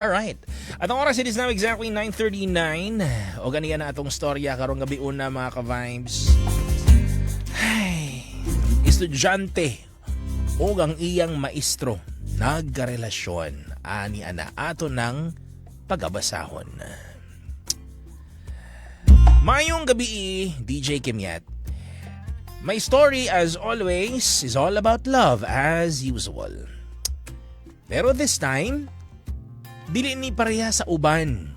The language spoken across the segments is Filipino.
Alright. At ang oras, it is now exactly 9:39. O ganiyan na atong storya karong gabi una mga ka-vibes. Ay, estudyante o ang iyang maestro nagkarelasyon ani ana ato ng pag-abasahon. Mayong gabi, DJ Kimyat. My story as always is all about love as usual. Pero this time, dili ni pareha sa uban.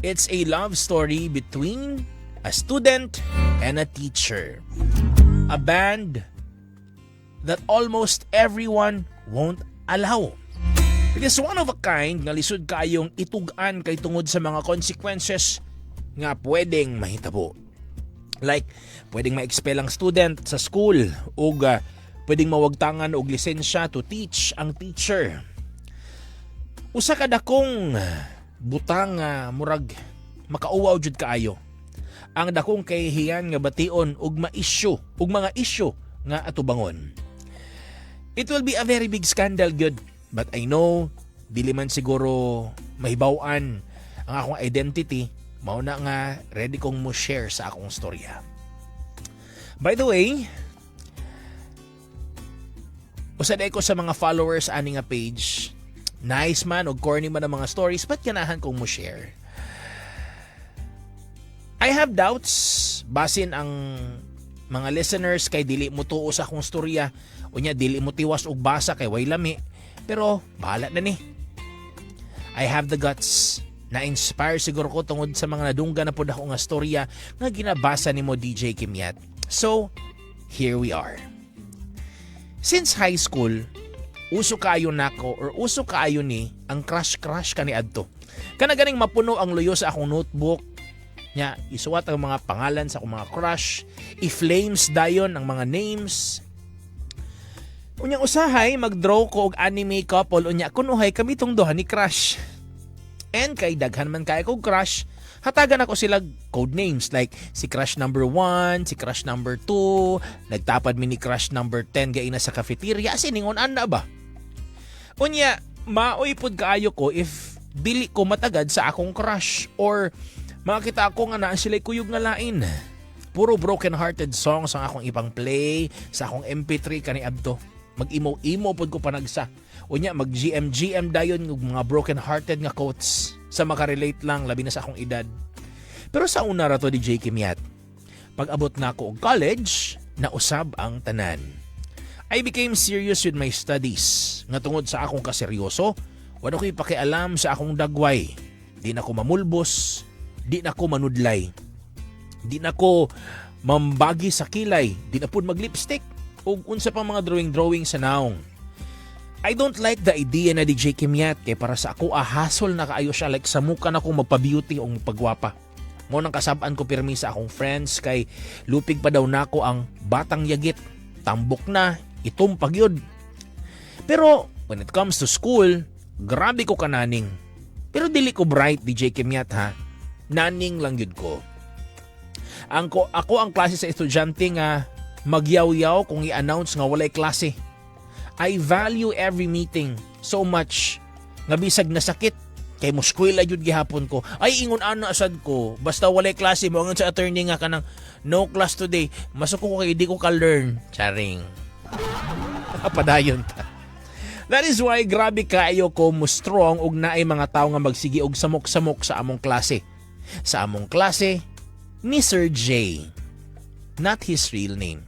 It's a love story between a student and a teacher. A band that almost everyone won't allow. It is one of a kind nga lisod kayong itugan kay tungod sa mga consequences nga pwedeng mahitabo. Like, pwedeng ma-expel ang student sa school o pwedeng mawagtangan og lisensya to teach ang teacher. Usa ka dakong butang murag makauwaw jud kaayo. Ang dakong kahihiyan nga bation ug mga issue nga atubangon. It will be a very big scandal good, but I know dili man siguro mahibaw-an ang akong identity, mao na nga ready kong mo share sa akong storya. By the way, usaday ko sa mga followers ani nga page. Nice man o corny man ang mga stories, but ganahan kong mo share. I have doubts basin ang mga listeners kay dili mo tuo sa akong storya unya dili mo tiwas og basa kay way lami, pero bahala na ni. I have the guts na inspire siguro ko tungod sa mga nadungga na pud ako nga storya nga ginabasa nimo DJ Kimyat. So, here we are. Since high school, uso kaayo nako or uso kaayo ni ang crush kani adto. Kana ganing mapuno ang luyo sa akong notebook. Nya isuwat ang mga pangalan sa akong mga crush, i-flames dayon ang mga names. Unya usahay magdraw ko og anime couple unya kunuhay kami tong duha ni crush. And kay daghan man kay ko crush, hatagan ako sila code names like si crush number 1, si crush number 2, nagtapad mi ni crush number 10 gaina sa cafeteria siningon ana ba. Unya, maoy pud kaayo ko if dili ko matagad sa akong crush or makita ko nga naa sila kuyog nga lain. Puro broken-hearted songs ang akong ipang play sa akong MP3 kani adto. Mag-imo-imo pud ko panagsa. Unya, mag-GM dayon ng mga broken-hearted nga quotes sa makarelate lang labi na sa akong edad. Pero sa una ra to DJ Kimyat, pag abot na ako og college, nausab ang tanan. I became serious with my studies. Nga tungod sa akong kaseryoso, wala ko'y pakialam sa akong dagway. Di na ko mamulbos, di na ko manudlay. Di na ko mambagi sa kilay, di na po maglipstick, o unsa pang mga drawing sa naong. I don't like the idea na DJ Kimyat kay para sa ako ahasol na kaayo siya like sa muka na ko magpa-beauty o magpagwapa. Mo nang kasabaan ko pirmi sa akong friends kay lupig pa daw nako ang batang yagit. Tambok na, itumpag yun. Pero when it comes to school, grabe ko kananing. Pero dili ko bright DJ Kimyat ha. Naning lang yun ko. Ako ang klase sa estudyante nga magyaw-yaw kung i-announce nga walay klase. I value every meeting so much nga bisag na sakit kay muskwela yun gihapon ko. Ay ingon ana asad ko basta walay klase mo ang sa attorney nga kanang no class today. Masuko ko kay di ko ka-learn. Charing. Padayon ta. That is why grabe kaayo ko mo strong ug naay mga tawo nga magsigi og samok-samok sa among klase. Sa among klase ni Sir J. Not his real name.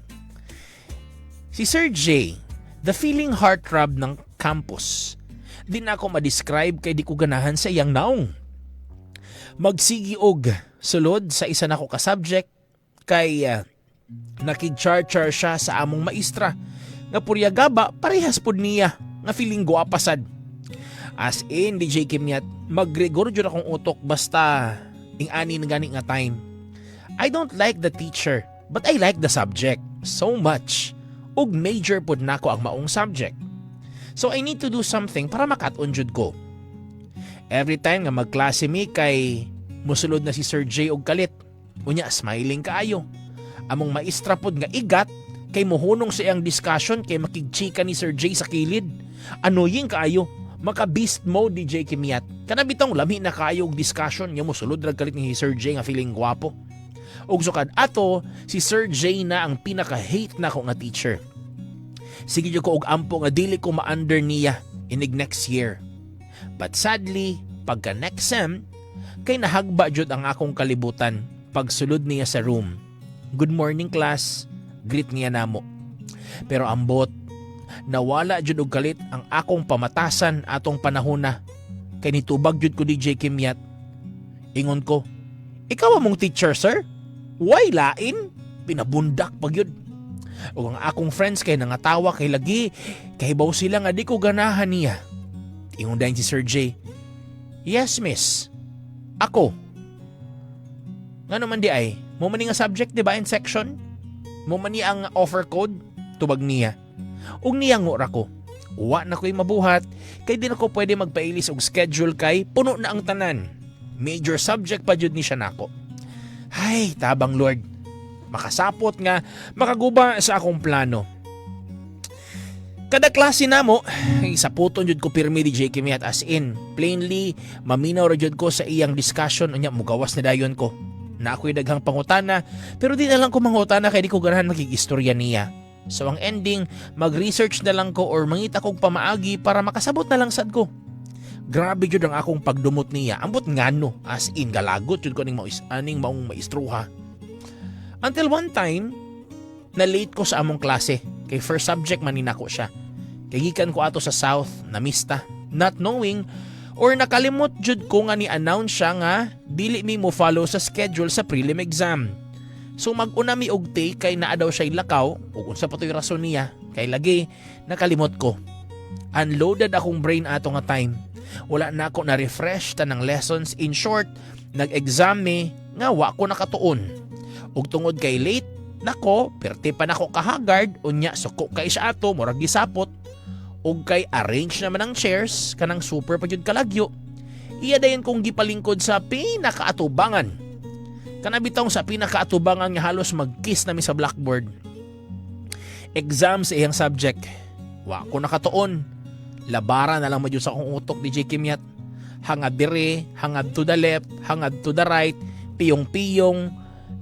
Si Sir J, the feeling heartthrob ng campus. Di na ako ma-describe kay di ko ganahan sa iyang naong. Magsigi og sulod sa isa nako ka subject kay nakig-char-char siya sa among maestra nga puryagaba parehas pud niya nga feeling guapasad. As in DJ Kimyat, magregor jud akong utok basta ing-ani na gani nga time. I don't like the teacher but I like the subject so much. Ug major pud nako ang maong subject. So I need to do something para makat-on jud ko. Every time nga magklase mi kay musulod na si Sir J og kalit. Unya smiling kaayo. Among maestra pud nga igat kay mohunong sa iyang discussion kay makigchika ni Sir J sa kilid. Annoying kaayo. Maka beast mode DJ Kimyat. Kanabitong lami na kayo og discussion nya mo sulod rag kalit ni Sir J nga feeling gwapo. Ug sukad ato si Sir J na ang pinaka-hate na ko nga teacher. Sige jud ko og ampo nga dili ko ma-under niya inig next year. But sadly, pagka next sem, kay nahagba jud ang akong kalibutan pagsulod niya sa room. Good morning class, greet niya namo. Pero ambot, nawala jud og kalit ang akong pamatasan atong panahona. Kay nitubag jud ko DJ Kimyat. Ingon ko, ikaw among teacher sir? Why lain? Pinabundak pag yun. O ang akong friends kay nangatawa kay lagi, kay baw sila nga di ko ganahan niya. Ingon dahin si Sir J. Yes miss. Ako. Nga naman di ay, mo man nga subject di ba in section? Mo man niya ang offer code? Tubag niya. Ug niya ngora ko. Wa na ko'y mabuhat, kay di na ko pwede magpailis og schedule kay puno na ang tanan. Major subject pa jud ni siya nako. Ay, tabang Lord. Makasapot nga, makaguba sa akong plano. Kada klase namo, isaputon jud ko pirmi DJ Kimyat as in. Plainly, maminaw ra jud ko sa iyang discussion unya mugawas na dayon ko. Na ako'y daghang pangutana, pero di na lang ko mangutana kay di ko ganahan makigistorya niya. So ang ending, mag-research na lang ko or mangita kog pamaagi para makasabot na lang sad ko. Grabe jud ang akong pagdumot niya. Ambot ngano, as in galagot jud ko ning maong maistruha. Until one time, na late ko sa among klase. Kay first subject maninako siya. Kay gikan ko ato sa South, namista, not knowing or nakalimot jud ko nga ni-announce siya nga dili mi mo follow sa schedule sa prelim exam. So mag-una mi og take kay naa daw siya lakaw ug unsa pa toy rason niya kay lagi nakalimot ko. Unloaded akong brain ato nga time. Wala na ako na-refresh tanang lessons. In short, nag-exam me nga wa ko nakatuon. Ug tungod kay late nako, perti pa nako kahagard unya suko kay siya ato murag gisapot. Ug kay arrange naman ang chairs kanang super pa jud kalagyo. Iya dayon kong gipalingkod sa pinakaatubangan. Kanabitaw sa pinakaatubangan nga halos mag-kiss nami sa blackboard. Exam sa iyang subject. Wa ko nakatuon. Labara na lang madyo sa akong utok DJ Kimyat. Hangad dire, hangad to the left, hangad to the right, piyong-piyong,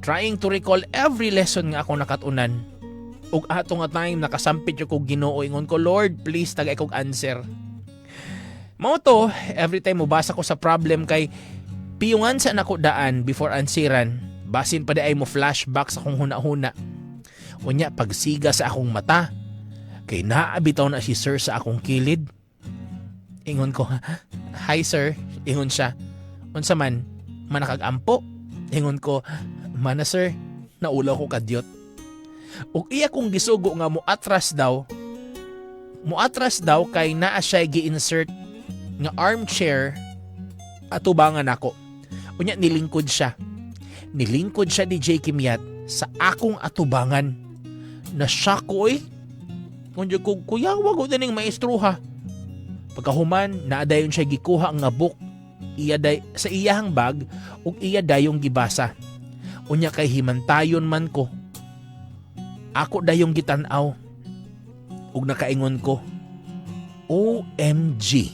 trying to recall every lesson nga ako nakatunan. Ug ato nga time nakasampit yung kong Ginoo, ingon ko, Lord, please tagay kong answer. Mao to, every time mubasa ko sa problem kay piyungan sa nako daan before ansiran, basin pa di ay mo flashback sa akong huna-huna. Unya pagsiga sa akong mata, kay naabitaw na si sir sa akong kilid. Ingon ko, hi sir. Ingon siya, unsa man, manakagampo. Ingon ko, mana sir, naulaw ko kadyot. Ug iya kong gisugo nga muatras daw kay naa siya gi-insert nga armchair atubangan ako. Unya nilingkod siya DJ Kimyat sa akong atubangan. Na-shock ko Kunjo ko, kuya, wag ko din yung maestruha. Pagkahuman, naadayon siya gikuha nga book sa iyahang bag ug iya dayong gibasa. Unya kay himantayon man ko. Ako dayong gitan-aw. Ug nakaingon ko, OMG.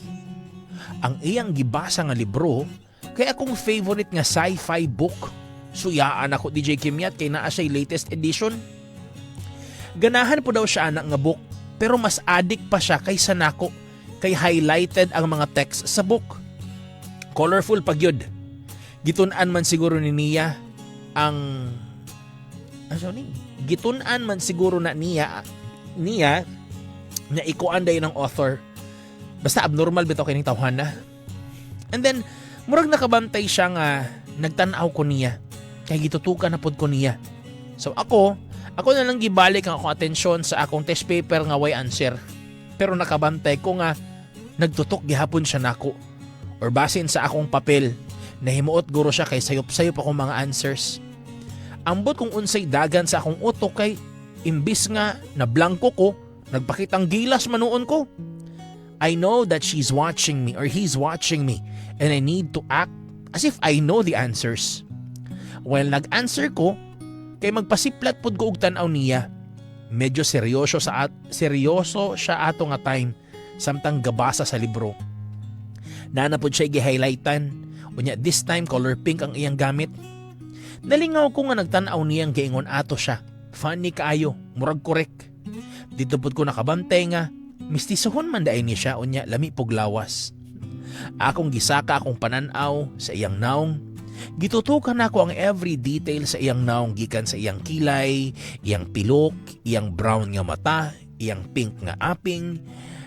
Ang iyang gibasa nga libro, kay akong favorite nga sci-fi book. Suyaan ako DJ Kimyat kay naa siya latest edition. Ganahan po daw siya anak nga book, pero mas addict pa siya kaysa nako, kay highlighted ang mga text sa book. Colorful pagyod. Gitunan man siguro ni niya ang gitunan man siguro na niya na ikuan day ng author. Basta abnormal bitaw kay ning tawhana. And then murag nakabantay siya nga nagtan-aw ko niya. Kay gitutukan na pod ko niya. So ako na lang gibalik ang akong atensyon sa akong test paper nga way answer. Pero nakabantay ko nga nagtutok gihapon siya nako. Or basin sa akong papel, nahimuot guro siya kay sayop-sayop akong mga answers. Ambot kung unsay dagan sa akong utok kay imbis nga na blanko ko, nagpakitang gilas manuon ko. I know that she's watching me or he's watching me and I need to act as if I know the answers. While nag-answer ko, kay magpasiplat pod ko og tan-aw niya. Medyo seryoso siya ato nga time samtang gabasa sa libro. Nanapod siya gi-highlightan. Unya this time color pink ang iyang gamit. Nalingaw ko nga nagtanaw niyang giingon ato siya. Funny kaayo, murag korek. Dito pod ko nakabantay nga mistisohon man daay ni siya unya lami pug lawas. Akong gisaka akong pananaw sa iyang naong. Gitutukan ako ang every detail sa iyang naong gikan sa iyang kilay, iyang pilok, iyang brown nga mata, iyang pink nga aping,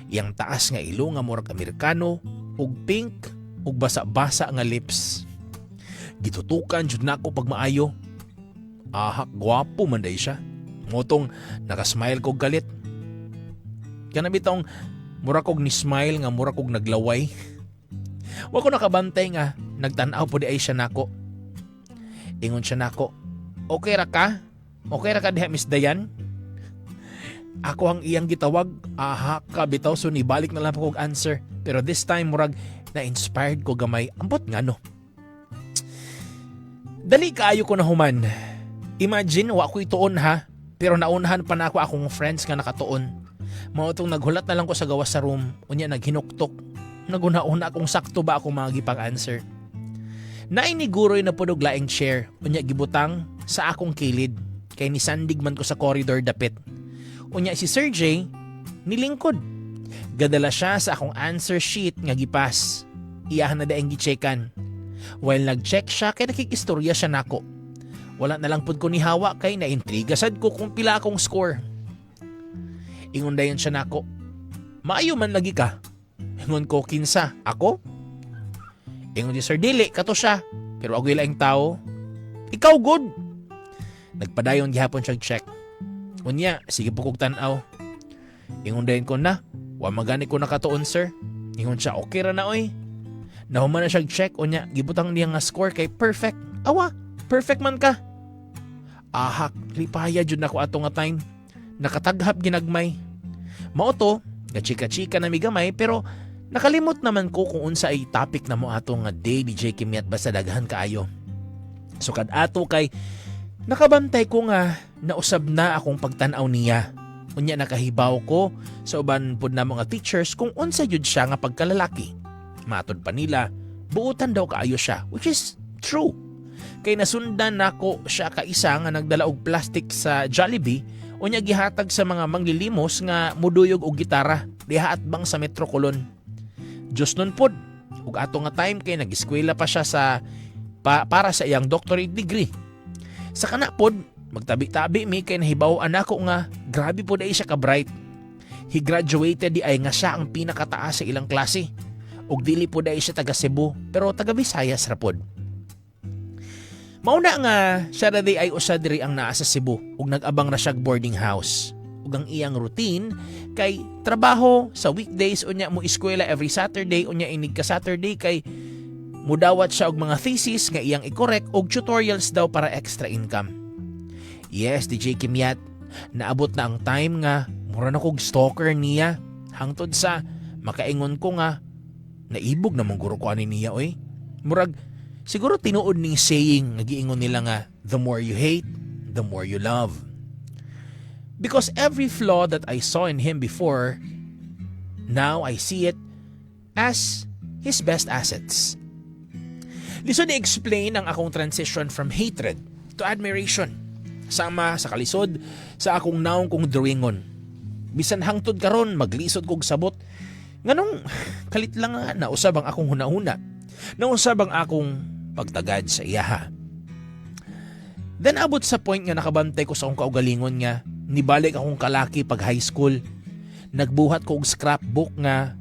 iyang taas nga ilo nga murag Amerikano, ug pink ug basa-basa nga lips. Gitutukan jud nako pag maayo. Ahak gwapo man day siya. Motong nakasmile kog galit. Kana bitong mura kog ni smile nga mura kog naglaway. Wa ko nakabantay nga nagtan-aw po di ay siya nako. Ingon siya nako, "Okay ra ka? Okay ra ka diha Miss Dayan?" Ako ang iyang gitawag, aha ka bitaw so nibalik na lang po kog answer. Pero this time murag na-inspired ko gamay. Ambot nga no. Dali kaayo ko na human. Imagine wa ko ituon ha. Pero naunahan pa na ako akong friends nga nakatuon. Mao tong naghulat na lang ko sa gawas sa room. Unya naghinuktok. Naguna-una akong sakto ba akong mga gipang-answer. Nainiguroy na podog laing chair. Unya gibutang sa akong kilid. Kay nisandig man ko sa corridor dapit. Unya si Sir J nilingkod. Gadala siya sa akong answer sheet nga gipas. Iyahan na daing gicheckan. While nag-check siya kay nakikistorya siya nako. Wala na lang pud ko ni hawa kay naintriga sad ko kung pila akong score. Ingon dayon siya nako. "Maayo man lagi ka." Ingon ko, "Kinsa? Ako?" Ingon di Sir Dili, kato siya. Pero agoy laing tao. "Ikaw good." Nagpadayon gihapon siya check. Unya, sige po kog tan-aw. Ingon dayon ko na, "Wa magani ko nakatuon sir." Ingon siya, "Okay ra na oy." Nahuman na siya check. Unya, gibutang niya nga score kay perfect. Awa, perfect man ka. Ahak, lipaya jud nako ato nga time. Nakataghap ginagmay. Mao to, gachika-chika na migamay pero nakalimot naman ko kung unsa ay topic na mo ato nga day DJ Kimiat basta daghan kaayo. So kad ato kay nakabantay ko nga nausab na akong pagtan-aw niya. Unya nakahibaw ko sa uban pud na mga teachers kung unsa jud siya nga pagkalalaki. Matod pa nila, buutan daw kaayo siya, which is true. Kay nasundan nako siya kaisa nga nagdala og plastic sa Jollibee unya gihatag sa mga manglilimos nga muduyog og gitara diha at bang sa Metro Colon. Diyos nun pod, ug ato nga time kay nag-eskwela pa siya sa para sa iyang doctorate degree. Sa kana pod, magtabi-tabi mi kay nahibaw-an ako nga grabe pod ay siya ka bright. He graduated di ay nga siya ang pinakataas sa ilang klase. Ug dili pod ay siya taga Cebu pero taga Visayas ra pod. Mauna nga siya ra di ay usa diri ang naa sa Cebu ug nag-abang ra siya boarding house. Ug ang iyang routine kay trabaho sa weekdays unya mo eskwela every Saturday unya inig ka Saturday kay mudawat siya og mga thesis nga iyang i-correct og tutorials daw para extra income. Yes, DJ Kimiat, naabot na ang time nga mura na kog stalker niya hangtod sa makaingon ko nga naibog na mong guro ko ani niya oy. Murag siguro tinuod ning saying nagiingon nila nga the more you hate, the more you love. Because every flaw that I saw in him before, now I see it as his best assets. Lisod i-explain ang akong transition from hatred to admiration. Sama sa kalisod sa akong naong kong drawingon. Bisan hangtod karon maglisod kog sabot. Nganong kalit lang nga nausab ang akong hunahuna. Nausab ang akong pagtagad sa iyaha. Then abot sa point nga nakabantay ko sa akong kaugalingon nga nibalik akong kalaki pag high school. Nagbuhat ko og scrapbook nga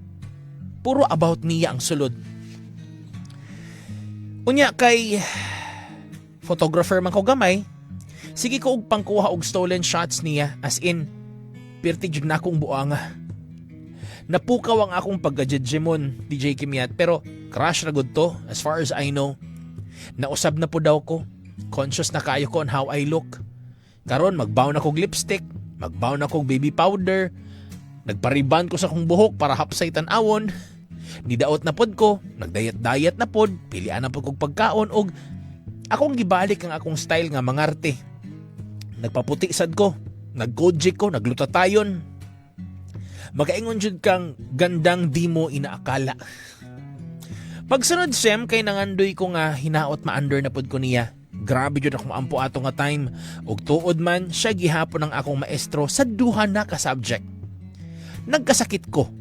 puro about niya ang sulod. Unya kay photographer man ko gamay, sige ko og pangkuha og stolen shots niya as in pirti jud na akong buanga. Napukaw ang akong pagka-judgemon DJ Kimiat pero crush ra gud to as far as I know. Nausab na po daw ko. Conscious na kayo ko on how I look. Karon magbaw na kog lipstick, magbaw na kog baby powder, nagpariban ko sa kong buhok para hapsay tan-awon. Nidaot na pod ko, nagdayat-dayat na pod, pilian na pod kog pagkaon og akong gibalik ang akong style nga mangarte. Nagpaputi sad ko, nagkojik ko, naglutatayon. Makaingon jud kang gandang di mo inaakala. Pagsunod sem kay nangandoy ko nga hinaot ma-under na pod ko niya. Grabe jud ako maampo ato nga time. Ug tuod man siya gihapon ang akong maestro sa duha na ka subject. Nagkasakit ko.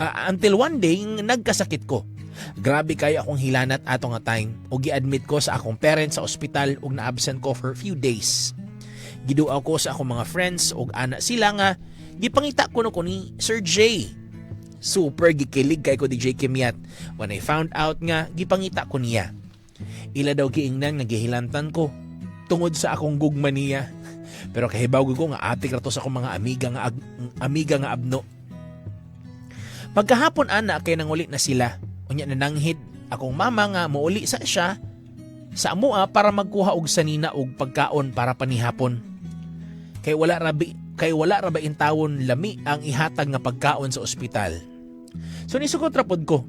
Until one day nagkasakit ko. Grabe kayo akong hilanat ato nga time ug gi-admit ko sa akong parents sa ospital ug na-absent ko for few days. Giduaw ko sa akong mga friends ug ana sila nga gipangita ko no ko ni Sir J. Super gikilig kay ko DJ Kimyat when I found out nga gipangita ko niya. Ila daw giingnan nagihilantan ko tungod sa akong gugma niya. Pero kahibaw ko nga atik ra to sa akong mga amiga nga abno. Pagkahapon ana kay nanguli na sila. Unya nananghid akong mama nga mouli sa siya sa amoa para magkuha og sanina og pagkaon para panihapon. Kay wala ra ba intawon lami ang ihatag nga pagkaon sa ospital. So nisugot ra pod ko.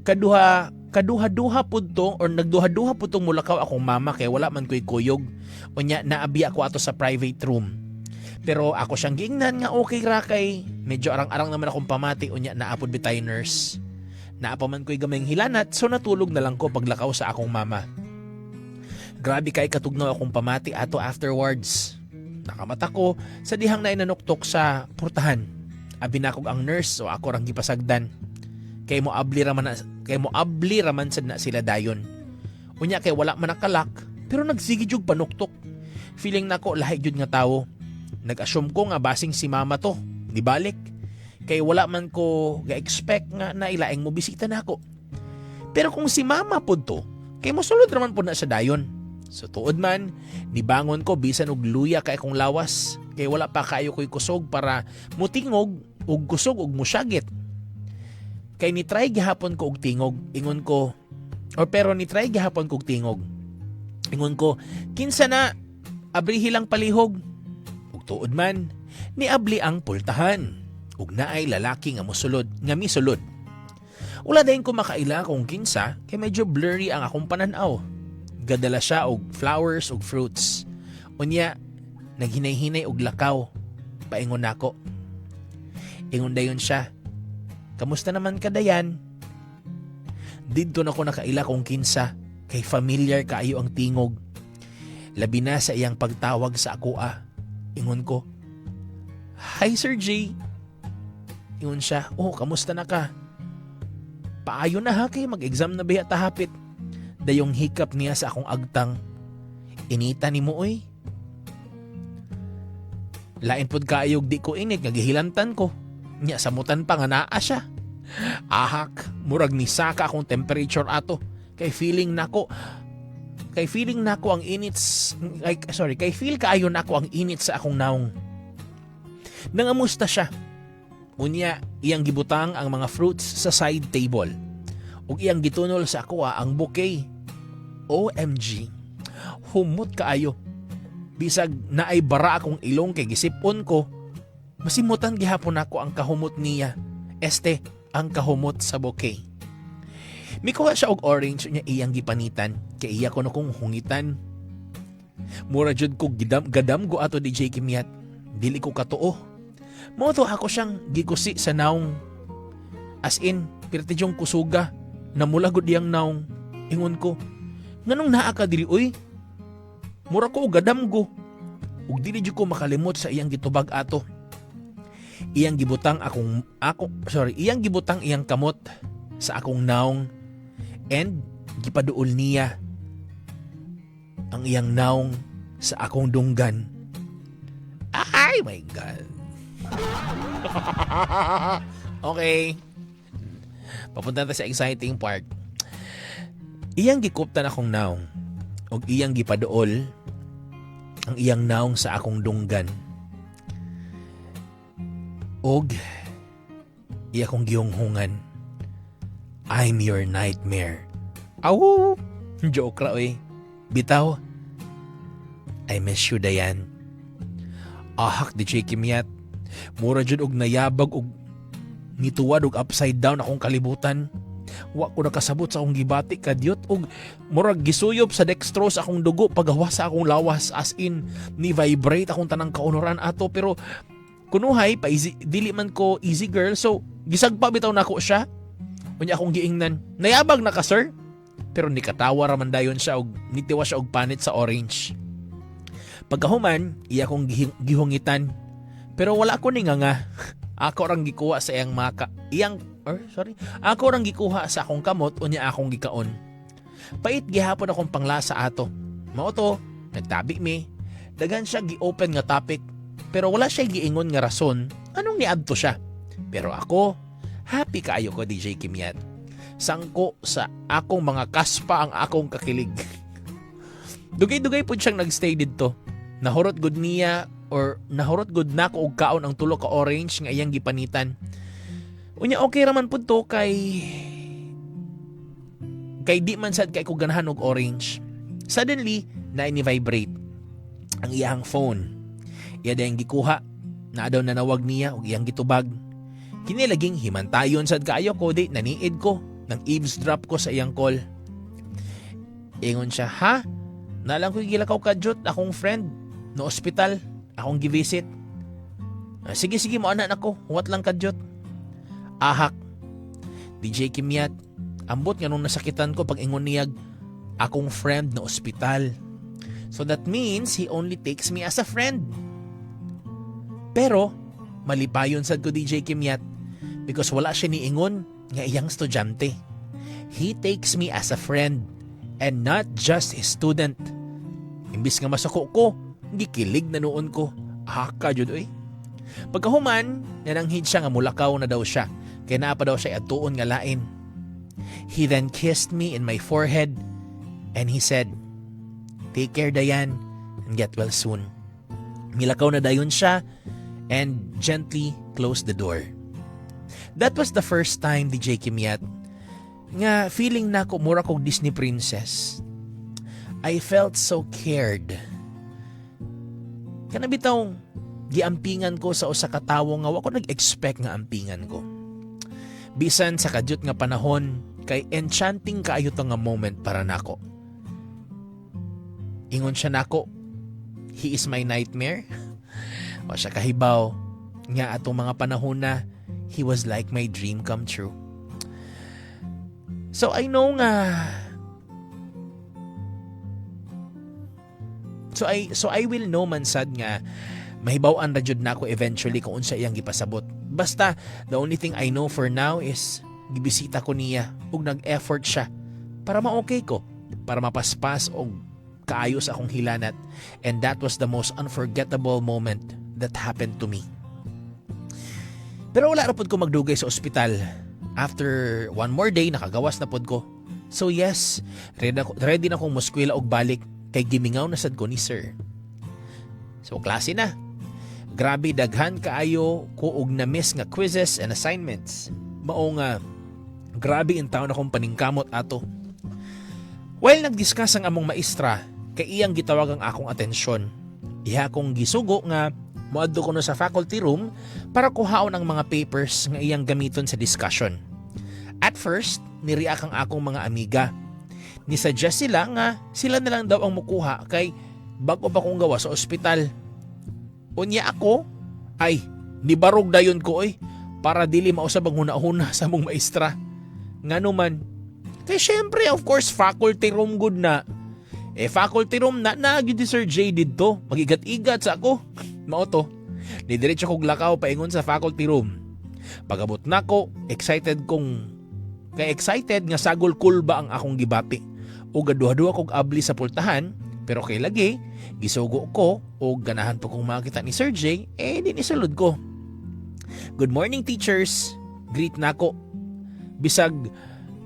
Kaduha-duha pod to or nagduha-duha pod tong mulakaw akong mama kay wala man ko'y kuyog. Unya naabi ako ato sa private room. Pero ako siyang giingnan nga okay ra kay medyo arang-arang naman akong pamati unya naapod bitay nurse. Naapa man ko'y gamayng hilanat so natulog na lang ko paglakaw sa akong mama. Grabe kay katugnaw akong pamati ato afterwards. Nakamata ko sa dihang na inanuktok sa portahan. Abi na ang nurse o ako rang gipasagdan. Kay mo abli raman sad na sila dayon. Unya kay wala man nakalak pero nagsigi jud panuktok. Feeling nako lahi jud nga tawo. Nag-assume ko nga basing si mama to, di balik. Kay wala man ko ga-expect nga na ilaing mo bisita nako. Pero kung si mama pod to, kay mosulod raman pod na sa dayon. So tuod man, nibangon ko bisan og luya kay akong lawas. Kay wala pa kayo ko'y kusog para mutingog og kusog og musyagit. Kay ni-try gihapon ko og tingog, ingon ko, ni-try gihapon ko og tingog. Ingon ko, kinsa na, abrihi lang palihog. Tuod man, niabli ang pultahan. Ug naay lalaki nga misulod. Wala dayon ko makaila kung kinsa kay medyo blurry ang akong pananaw. Gadala siya og flowers ug fruits. Unya, naghinay-hinay og lakaw. Paingon nako. Ingon dayon siya, kamusta naman ka dayan? Didto na ko nakaila kung kinsa kay familiar kaayo ang tingog. Labi na sa iyang pagtawag sa akoa. Ingon ko, "Hi Sir J." Ingon siya, "Oh, kamusta na ka?" "Paayo na ha kay mag-exam na biya tahapit." Dayong hikap niya sa akong agtang. "Inita ni mo oy." Lain pod kaayog di ko init nga gihilantan ko. Nya samutan pa nga naa siya. Ahak, murag ni saka akong temperature ato kay feeling nako ang init kay feel kaayo nako ang init sa akong naong. Nangamusta siya. Unya iyang gibutang ang mga fruits sa side table. Ug iyang gitunol sa ako ang bouquet. OMG. Humot kaayo. Bisag naay bara akong ilong kay gisipon ko. Masimutan gihapon ako ang kahumot niya. Ang kahumot sa bouquet. Mikuha siya og orange niya iyang gipanitan kay iya ko na kong hungitan. Mura jud ko gadam go ato DJ Kimyat. Dili ko katuo. Moto ako siyang gikusi sa naong. As in, pirti jong kusuga. Namulagod diyang naong. Ingon ko, nganong naa ka dili oy? Mura ko og gadam go. Ug dili jud ko makalimot sa iyang gitubag ato. Iyang gibutang iyang gibutang iyang kamot sa akong naong. And gipaduol niya ang iyang naong sa akong dunggan. Ay my God. Okay. Papunta na sa exciting part. Iyang gikuptan akong naong og iyang gipaduol ang iyang naong sa akong dunggan. Og iya kong gihunghungan. I'm your nightmare. Aw! Joke ra oy. Bitaw. I miss you, Dayan. Ahak DJ Kimyat. Mura jud og nayabag og nituwad og upside down akong kalibutan. Wa ko nakasabot sa akong gibati kadyot og murag gisuyop sa dextrose akong dugo pagawas sa akong lawas as in ni vibrate akong tanang kaunoran ato pero kunuhay pa dili man ko easy girl so Gisagpa bitaw nako siya. Unya akong giingnan, nayabag na ka sir? Pero nikatawa raman dayon siya og nitiwa siya og panit sa orange. Pagkahuman, iya akong gihungitan. Pero wala ko ni nga. Ako rang gikuha sa iyang ako rang gikuha sa akong kamot unya akong gikaon. Pait gihapon akong panglasa ato. Mao to, nagtabi mi. Dagan siya gi-open nga topic. Pero wala siya giingon nga rason anong niadto siya. Pero ako, happy kaayo ko DJ Kimyat. Sangko sa akong mga kaspa ang akong kakilig. Dugay-dugay po siyang nagstay dito. Nahurot good niya or nahurot good na ko og kaon ang tulo ka orange nga iyang gipanitan. Unya okay raman pud to kay di man sad kay ko ganahan og orange. Suddenly, na-vibrate ang iyang phone. Iya dayang gikuha. Na daw nanawag niya og iyang gitubag. Kini laging himantayon sad kaayo ko di naniid ko nang eavesdrop ko sa iyang call. Ingon siya, ha? Nalang ko gilakaw kadyot akong friend no ospital, akong givisit. Sige mo anak nako, huwat lang kadyot. Ahak. DJ Kimyat, ambot nga nung nasakitan ko pag ingon niyag akong friend no ospital. So that means he only takes me as a friend. Pero malipayon sad ko DJ Kimyat because wala siya niingon nga iyang estudyante. He takes me as a friend and not just a student. Imbis nga masako ko, gikilig na noon ko. Haka jud oy. Pagkahuman, nananghid siya nga mulakaw na daw siya. Kaya naa pa daw siya atuon nga lain. He then kissed me in my forehead and he said, "Take care Dayan and get well soon." Milakaw na dayon siya and gently closed the door. That was the first time, DJ Kimyat, nga feeling na ko mura kong Disney princess. I felt so cared. Kanabitaw, giampingan ko sa usa ka tawo nga wako nag-expect nga ampingan ko. Bisan sa kadyot nga panahon, kay enchanting kaayo to nga moment para nako. Ingon siya nako, he is my nightmare. O siya kahibaw, nga atong mga panahon na, he was like my dream come true. So I know nga. So I will know man sad nga mahibaw-an ra jud nako eventually kung unsa iyang gipasabot. Basta the only thing I know for now is gibisita ko niya ug nag-effort siya para ma-okay ko, para mapaspas og kaayos akong hilanat, and that was the most unforgettable moment that happened to me. Pero wala ra pud ko magdugay sa ospital. After one more day, nakagawas na pud ko. So yes, ready na kong muskwela og balik kay gimingaw na sad ko ni sir. So klase na. Grabe daghan kaayo ko og na-miss nga quizzes and assignments. Mao nga grabe in taon akong paningkamot ato. While nag-discuss ang among maestra, kay iyang gitawag ang akong atensyon. Iha kong gisugo nga moadto ko no sa faculty room para kuhaon ang mga papers nga iyang gamiton sa discussion. At first, niriak ang akong mga amiga. Nisuggest sila nga sila na lang daw ang mukuha kay bago pa kong gawa sa ospital. Unya ako, ay, nibarog dayon ko para dili mausab ang huna-huna sa mong maestra. Nga naman, kay syempre of course faculty room good na. Faculty room na gyud ni Sir J didto, magigat-igat sa ako. Mao to. Didiretso kog lakaw paingon sa faculty room. Pagabot nako, excited nga sagol kulba ang akong gibapi. O gaduha-duha kog abli sa pultahan, pero kay lagi, gisugo ko o ganahan pa kong makita ni Sir J, di nisulod ko. Good morning teachers, greet nako. Bisag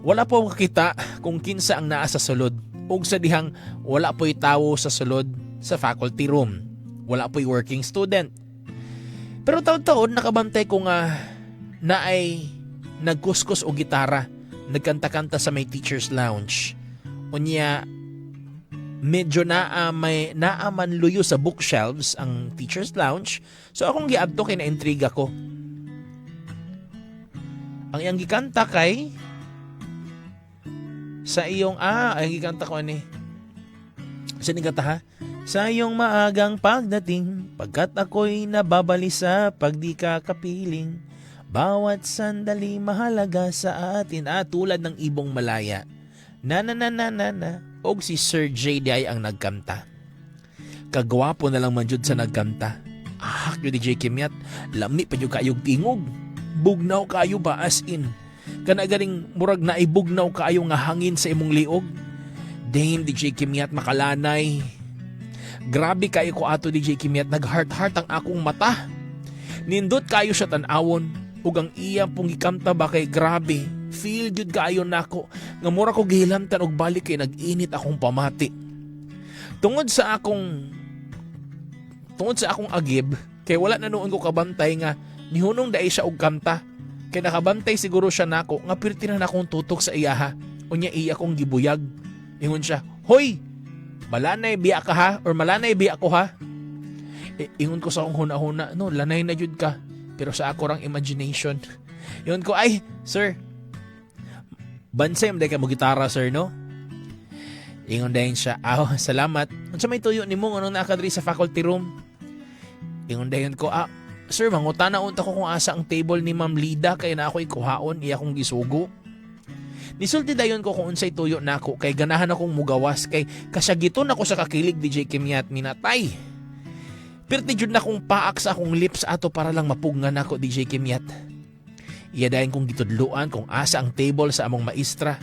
wala po makita kung kinsa ang naa sa sulod. Ug sa dihang wala po'y tawo sa sulod sa faculty room. Wala po'y working student. Pero taon-taon nakabantay ko nga na ay nagkuskus o gitara, nagkanta-kanta sa may teacher's lounge. Unya, medyo naaman luyo sa bookshelves ang teacher's lounge, so akong giadto kay na-intriga ko. Ang iyang gikanta kay sa iyong ang gikanta ko ani. Sa ning kanta ha? Sa iyong maagang pagdating, pagkat ako'y nababalisa pag di ka kapiling. Bawat sandali mahalaga sa atin. Tulad ng Ibong Malaya. Na og si Sir J di ay ang nagkanta. Kagwapo na lang man jud sa nagkanta. Yun DJ Kimyat, lami pa jud kayog tingog. Bugnaw kayo ba as in? Kana galing murag na ibugnaw kayo nga hangin sa imong liog. Damn DJ Kimyat, makalanay. Grabe kayo ko ato DJ Kimyat, nag-heart-heart ang akong mata. Nindot kayo sa tanawon ug ang iya pong gikamta ba kay grabe. Feel jud kayo nako nga mura ko gihilamtan og balik kay nag-init akong pamati. Tungod sa akong agib kay wala na noon ko kabantay nga nihunong dai siya og kanta. Kay nakabantay siguro siya nako nga pirti na akong tutok sa iyaha. Unya iya kong gibuyag. Ingon siya, "Hoy, malanay biya ka ha or malanay biya ako ha?" Ingon ko sa akong huna-huna, "No, lanay na jud ka." Pero sa ako rang imagination. Ingon ko, "Ay, sir, bansay mo ka mo gitara, sir, no?" Ingon dahin siya, salamat. Unsa may tuyo nimo anong nakadri sa faculty room?" Ingon dahin ko, "Sir, mangutana unta ko kung asa ang table ni Ma'am Lida kay na ako'y kuhaon iya kong gisugo." Nisulti dayon ko kung unsay tuyo nako kay ganahan akong mugawas kay kasyagiton ako sa kakilig DJ Kimyat minatay. Pirti jud na kong paak sa akong lips ato para lang mapugngan ako DJ Kimyat. Iya dayon kong gitudluan kung asa ang table sa among maestra.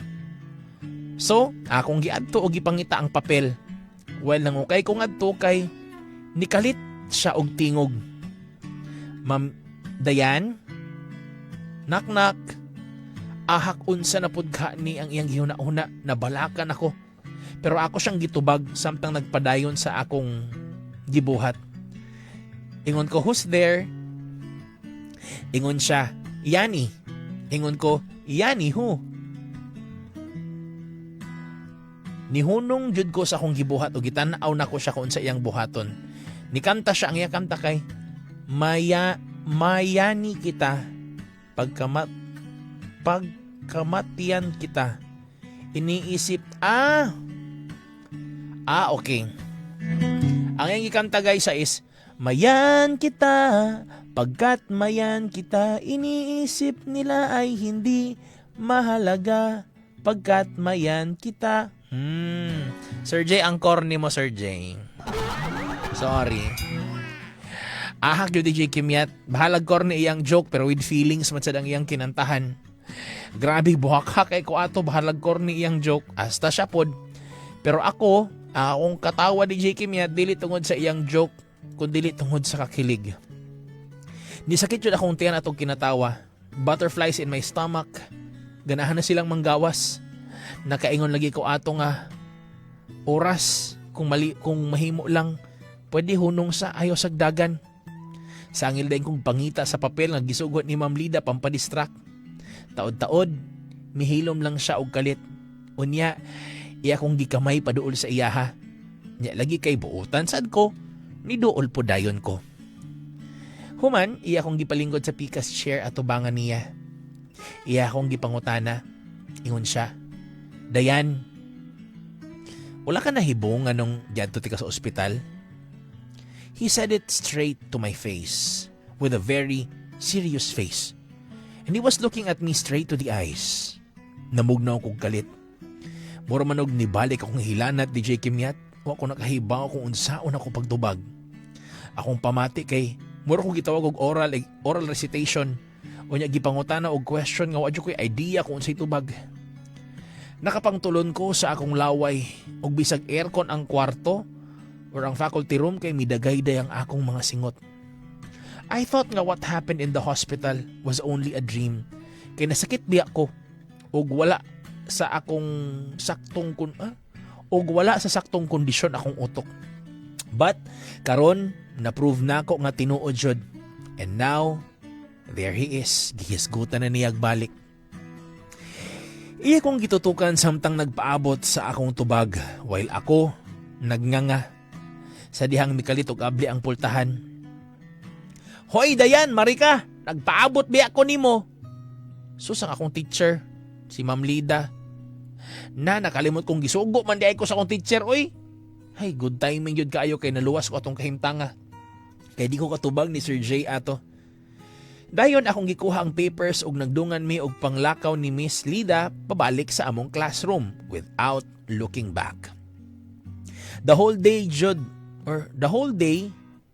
So, akong giadto og gipangita ang papel. Well, nangukay kong adto kay nikalit siya og tingog. "Ma'am Dayan? Knock. Ahak unsa na pud ka ni ang iyang gihuna-una, nabalakan ako." Pero ako siyang gitubag samtang nagpadayon sa akong gibuhat. Ingon ko, "Who's there?" Ingon siya, "Yani." Ingon ko, "Yani who?" Nihunong jud ko sa akong gibuhat o gitan-aw na ko siya kung sa iyang buhaton. Nikanta siya, ang iya kanta kay Mayani kita pagkamatian kita. Iniisip, okay. Ang iyang ikanta guys is, "Mayan kita, pagkat mayan kita, iniisip nila ay hindi mahalaga, pagkat mayan kita." Sir J, ang corny mo, Sir J. Sorry. Ahak yun DJ Kimyat. Bahalag corny iyang joke pero with feelings man sad ang iyang kinantahan. Grabe buhak kay ko ato bahalag corny iyang joke. Hasta siya pod. Pero akong katawa DJ Kimyat dili tungod sa iyang joke kundi tungod sa kakilig. Nisakit yun akong tiyan atong kinatawa. Butterflies in my stomach. Ganahan na silang manggawas. Nakaingon lagi ko ato nga oras kung mahimo lang pwede hunong sa ayaw sagdagan. Sangil din kong pangita sa papel nga gisugot ni Ma'am Lida pampadistract. Taod-taod, mihilom lang siya og kalit. Unya, iya kong gikamay paduol sa iyaha. Nya lagi kay buutan sad ko, ni duol po dayon ko. Human, iya kong gipalingkod sa pikas chair at tubangan niya. Iya kong gipangutana. Ingon siya, "Dayan, wala ka nahibong anong diyadto ti ka sa ospital?" He said it straight to my face, with a very serious face. And he was looking at me straight to the eyes. Namugnaw kong kalit. Mura manog ni balik akong hilanat DJ Kimyat. Wa ko nakahibaw kung unsaon ako pagtubag. Akong pamati kay mura kong gitawag og oral recitation. O niya gipangutana og question nga wadyo ko'y idea kung unsay tubag. Nakapangtulon ko sa akong laway og bisag aircon ang kwarto or ang faculty room kay midagayday ang akong mga singot. I thought nga what happened in the hospital was only a dream. Kay nasakit biya ko og wala sa saktong kondisyon akong utok. But karon na-prove na ako nga tinuod jud. And now there he is. Gihisgutan na niyag balik. Iya kong gitutukan samtang nagpaabot sa akong tubag while ako nagnganga sa dihang mikalit og abli ang pultahan. "Hoy Dayan, Marika, nagpaabot biya ko nimo." Susang akong teacher, si Ma'am Lida. Nakalimot kong gisugo man di ay ko sa akong teacher, oy. Hay, good timing yun kaayo kay naluwas ko atong kahimtanga. Kay di ko katubag ni Sir J ato. Dayon akong gikuha ang papers ug nagdungan mi og panglakaw ni Miss Lida pabalik sa among classroom without looking back. The whole day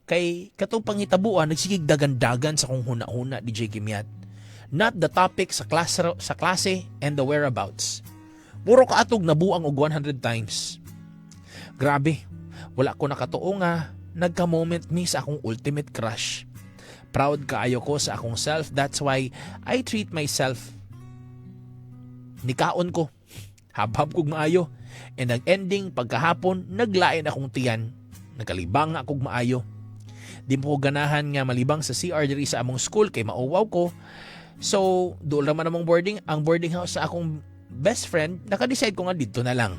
kay katong pangitabuan nagsigig dagan-dagan sa kong huna-huna DJ Kimyat. Not the topic sa klase and the whereabouts. Puro kaatog nabuang og 100 times. Grabe, wala ko nakatuo nga nagka-moment mi sa akong ultimate crush. Proud kaayo ko sa akong self, that's why I treat myself. Nikaon ko, habhab kog maayo, and ang ending pagkahapon naglain akong tiyan. Nagkalibang akong maayo. Di mo ko ganahan nga malibang sa CR diri sa among school kay mauwaw ko. So, doon naman among ang boarding house sa akong best friend, naka-decide ko nga dito na lang.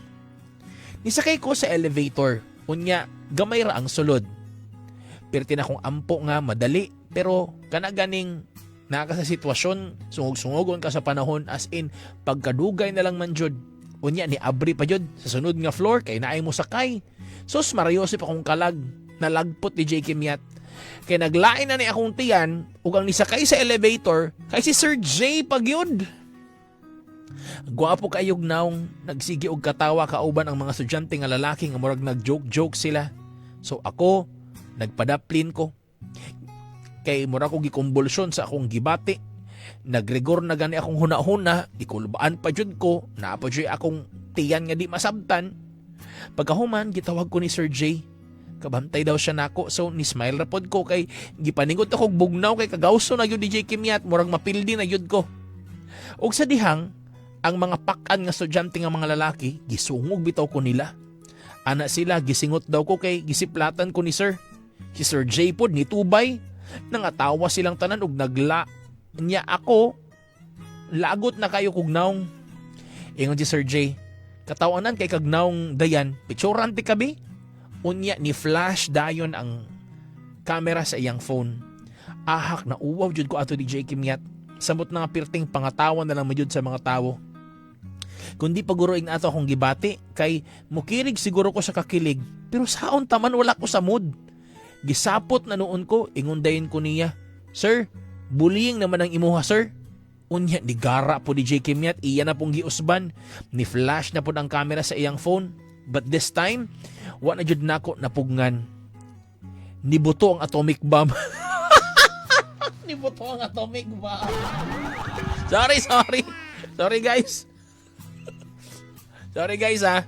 Nisakay ko sa elevator, unya gamay ra ang sulod. Perti na akong ampo nga madali, pero kanaganing naka sa sitwasyon, sungog-sungogon ka sa panahon as in pagkadugay na lang man jud. Unya ni abri pa jud sa sunod nga floor kay naay mo sakay. Sus marayosip akong kalag, nalagpot ni J. Kimyat. Kay naglain na ni akong tiyan ug ang nisakay sa elevator kay si Sir J pagyud. Gwapo kayog naong nagsigi og katawa kauban ang mga estudyante nga lalaki nga murag nagjoke-joke sila. So ako nagpadaplin ko. Kay mura ko gikumbulsyon sa akong gibati. Nagregor na gani akong huna-huna, ikulbaan pa jud ko, naapa jud akong tiyan nga di masabtan. Pagkahuman, gitawag ko ni Sir J. Kabantay daw siya nako, so ni-smile rapod ko kay gipaningot ako bugnaw kay kagawso na yun DJ Kimyat, murag mapildi na yun ko. Og sa dihang, ang mga pakan nga estudyante nga mga lalaki, gisungog bitaw ko nila. Ana sila, gisingot daw ko kay gisiplatan ko ni Sir. Si Sir J pod ni Tubay. Nangatawa silang tanan og nagla niya ako lagot na kayo kugnaong. Ingon si Sir J, katawanan kay kagnaong dayan, picturean ti kabi. Unya ni flash dayon ang camera sa iyang phone. Ahak na uwaw jud ko ato DJ Kimyat. Samot na nga pirting pangatawan na lang majud sa mga tawo. Kundi paguroing ato akong gibati kay mukirig siguro ko sa kakilig, pero saon taman wala ko sa mood. Gisapot na noon ko, ingundayin ko niya, "Sir, bullying naman ang imuha, sir." Unya, ni gara po ni J. Kimyat, iya na pong giusban, ni flash na po ang camera sa iyang phone. But this time, wa na jud nako napugngan. Nibuto ang atomic bomb. Nibuto ang atomic bomb. Sorry. Sorry guys. Sorry guys ha.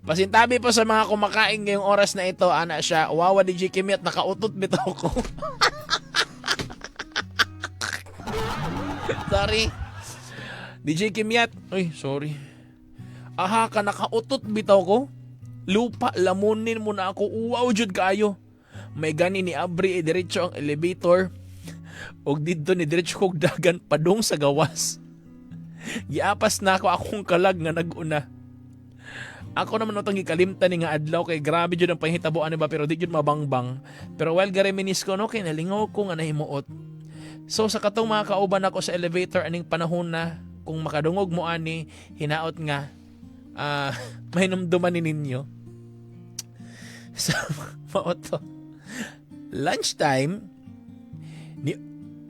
Pasintabi po sa mga kumakain ngayong oras na ito, ana siya, wawa DJ Kimyat, nakautot bitaw ko. Sorry. DJ Kimyat, ay, sorry. Aha ka, nakautot bitaw ko. Lupa, lamunin mo na ako, uwaw jud kaayo. May gani ni Abri, diretso ang elevator. Og dito ni diretso kog dagan padung sa gawas. Giapas na ako akong kalag nga naguna. Ako naman itong gikalimtan ni nga adlaw kay grabe jud ang pahitabuan ba pero di jud mabangbang. Pero while gareminis ko no kay nalingaw ko nga nahimuot. So sa katong mga kauban ako sa elevator aning panahon na kung makadungog mo ani hinaot nga may numduman ni ninyo. So maoto. Lunchtime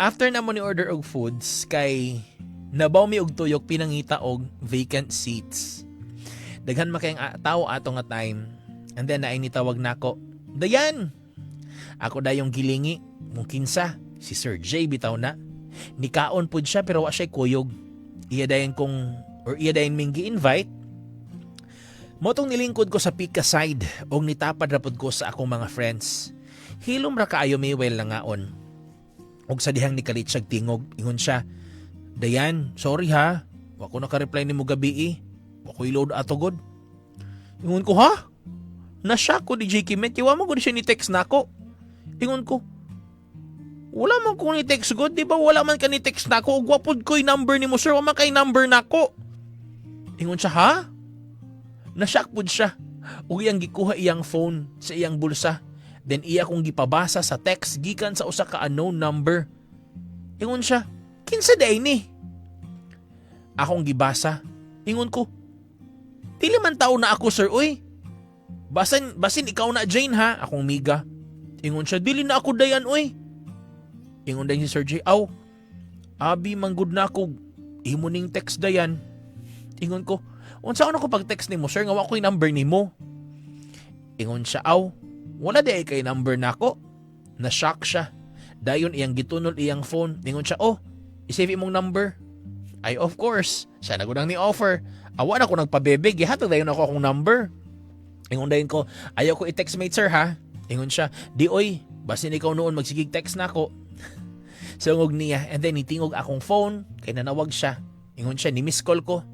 after na mo ni order og foods kay nabaw mi og tuyok pinangita og vacant seats. Daghan makayang tao ato nga time. And then naay nitawag nako, "Dayan." Ako dayong gilingi, mung kinsa, si Sir J bitaw na. Nikaon pud siya pero wa siya kuyog. Iya dayon ming gi-invite. Motong nilingkod ko sa pika side og nitapad rapod ko sa akong mga friends. Hilom ra kaayo may well na ngaon. Og sa dihang ni kalitsag tingog, ingon siya, "Dayan, sorry ha. Wa ko naka-reply nimo gabi Ako i-load ato god." Ingon ko, "Ha? Nashock ko DJ Kimyat. Iwa mo ko siya ni text na ako." Ingon ko, "Wala man ko ni text god. Di ba wala man ka ni text na ako? Ugwapod ko yung number ni mo sir. Wala man kay number na ako." Ingon siya, "Ha?" Nashock po siya. Ug iyang gikuha iyang phone sa iyang bulsa. Then iya kong gipabasa sa text gikan sa usa ka unknown number. Ingon siya, "Kinsa day ni?" Akong gibasa. Ingon ko, "Dili man tao na ako sir, uy. Basin ikaw na Jane ha." Akong miga. Ingon siya, "Dili na ako dayan, uy." Ingon dayon si Sir J, "Aw, Abi manggod na ako, imo ning text dayan. Ingon ko, unsa ako pag-text nimo sir nga wa ko'y number nimo. Ingon siya, aw, wala di ay kay number nako. Na-shock siya. Dayon iyang gitunol iyang phone. Ingon siya, oh, isave imong number. Ay of course, siya na gunang ni offer. Awa na ko nagpabebeg, gihatag dayon ako akong number. Ingon dayon ko, ayaw ko i-text mate sir ha. Ingon siya, di oy, basin ikaw noon magsigig text na ako. Sungog niya, and then itingog akong phone, kay nanawag siya. Ingon siya, ni-miss call ko.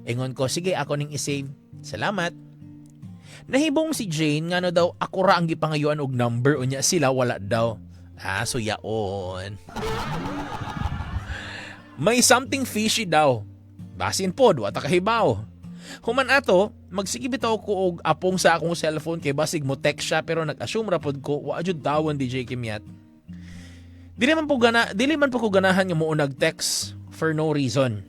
Ingon ko, sige ako ning isave. Salamat. Nahibong si Jane nga no daw ako ra ang gipangayuan og number unya sila wala daw. So yaon. May something fishy daw. Basin pod, wata kahibaw. Human ato, magsige bitaw ko og apong sa akong cellphone kay basig mo text siya pero nag-assume ra pod ko wa jud tawon DJ Kimyat. Dili man po ko ganahan nga mo nag-text for no reason.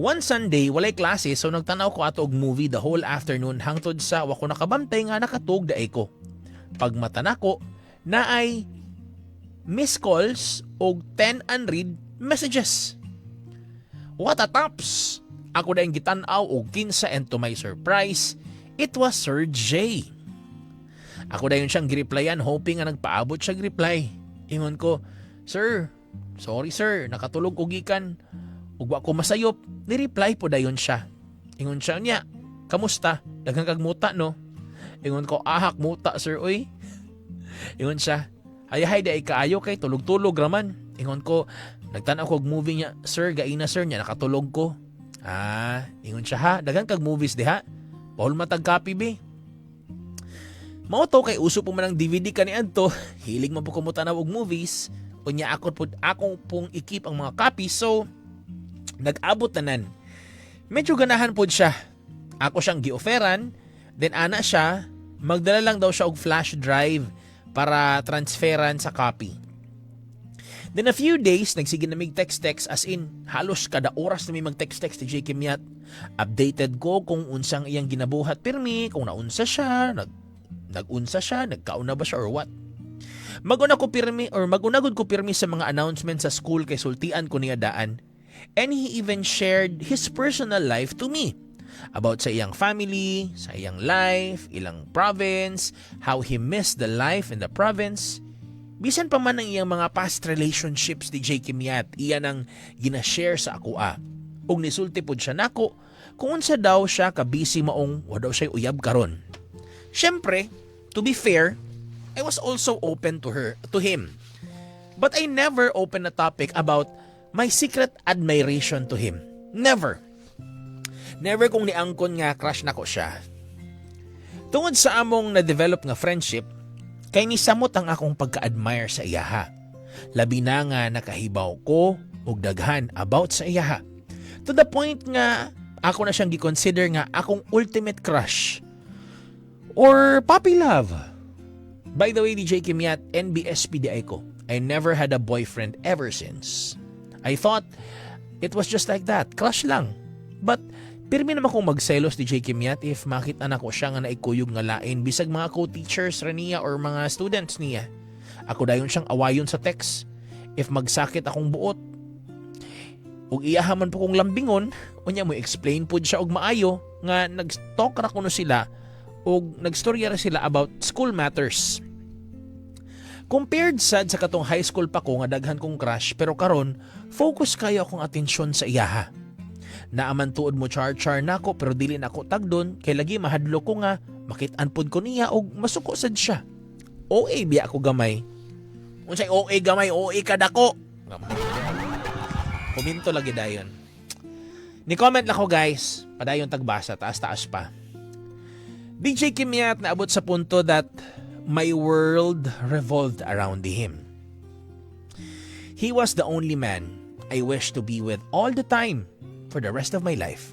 One Sunday, walay klase so nagtanaw ko ato og movie the whole afternoon hangtod sa wa ko nakabantay nga nakatug daay ko. Pag mata nako, na ay missed calls og 10 unread messages. What a tops! Ako na yung gitanaw og kinsa and to my surprise, it was Sir J. Ako na yun siyang gireplyan hoping nga nagpaabot siya reply. Ingon ko, Sir, sorry sir, nakatulog ko gikan. Ug wa ko masayop, ni-reply po dayon siya. Ingon siya niya, kamusta? Daghang kag muta no? Ingon ko, ahak muta sir oy. Ingon siya, hay di ay kaayo kay tulog-tulog raman. Ingon ko, nagtanaw ko og movie niya, sir, gaina sir niya, nakatulog ko. Ingon siya ha, daghang kag movies diha. Paul matag copy be. Mao to kay uso po man ang DVD kaniadto, hilig man po ko mutanaw og movies. Unya akong pong ikip ang mga copies so nag-abot tanan. Medyo ganahan po siya. Ako siyang gi-offeran, then ana siya, magdala lang daw siya og flash drive para transferan sa copy. Then a few days, nagsige na mig text as in, halos kada oras na may mag-text ni J. Kimyat. Updated ko kung unsang iyang ginabuhat pirmi, kung naunsa siya, nag-unsa siya, nagkauna ba siya or what. Magunagod ko pirmi sa mga announcements sa school kay sultian ko niya daan. And he even shared his personal life to me. About sa iyang family, sa iyang life, ilang province, how he missed the life in the province. Bisan pa man ang iyang mga past relationships ni J. Kimyat, iyan ang ginashare sa ako Ug nisulti pod siya nako kung unsa daw siya ka-busy maong wa daw siya uyab karon. Syempre, to be fair, I was also open to him. But I never opened a topic about my secret admiration to him. Never. Never kong niangkon nga crush na ko siya. Tungod sa among na-develop nga friendship, kay nisamot ang akong pagka-admire sa iyaha. Labi na nga nakahibaw ko og daghan about sa iyaha. To the point nga ako na siyang gi-consider nga akong ultimate crush or puppy love. By the way, DJ Kimyat, NBSP di ay ko. I never had a boyfriend ever since. I thought it was just like that, crush lang. But pirmi naman kong magselos di J. Kimyat if makita na ko siya nga naikuyog nga lain bisag mga co-teachers ra niya or mga students niya. Ako dayon siyang awayon sa text. If magsakit akong buot, ug iyahaman po kong lambingon, unya mo explain po siya og maayo nga nag-talk ra kuno sila ug nagstorya ra sila about school matters. Compared sa katong high school pa ko nga daghan kong crush pero karon focus kayo akong atensyon sa iyaha. Naaman tuod mo char-char nako pero dili nako tagdon kay lagi mahadlo ko nga makit-an pod ko niya og masuko sad siya. OA biya ako gamay. Unsay OA gamay, OA kadako. Komento lagi dayon. Ni comment lang ko guys, padayon tagbasa taas-taas pa. DJ Kimyat naabot sa punto that my world revolved around him. He was the only man I wish to be with all the time for the rest of my life.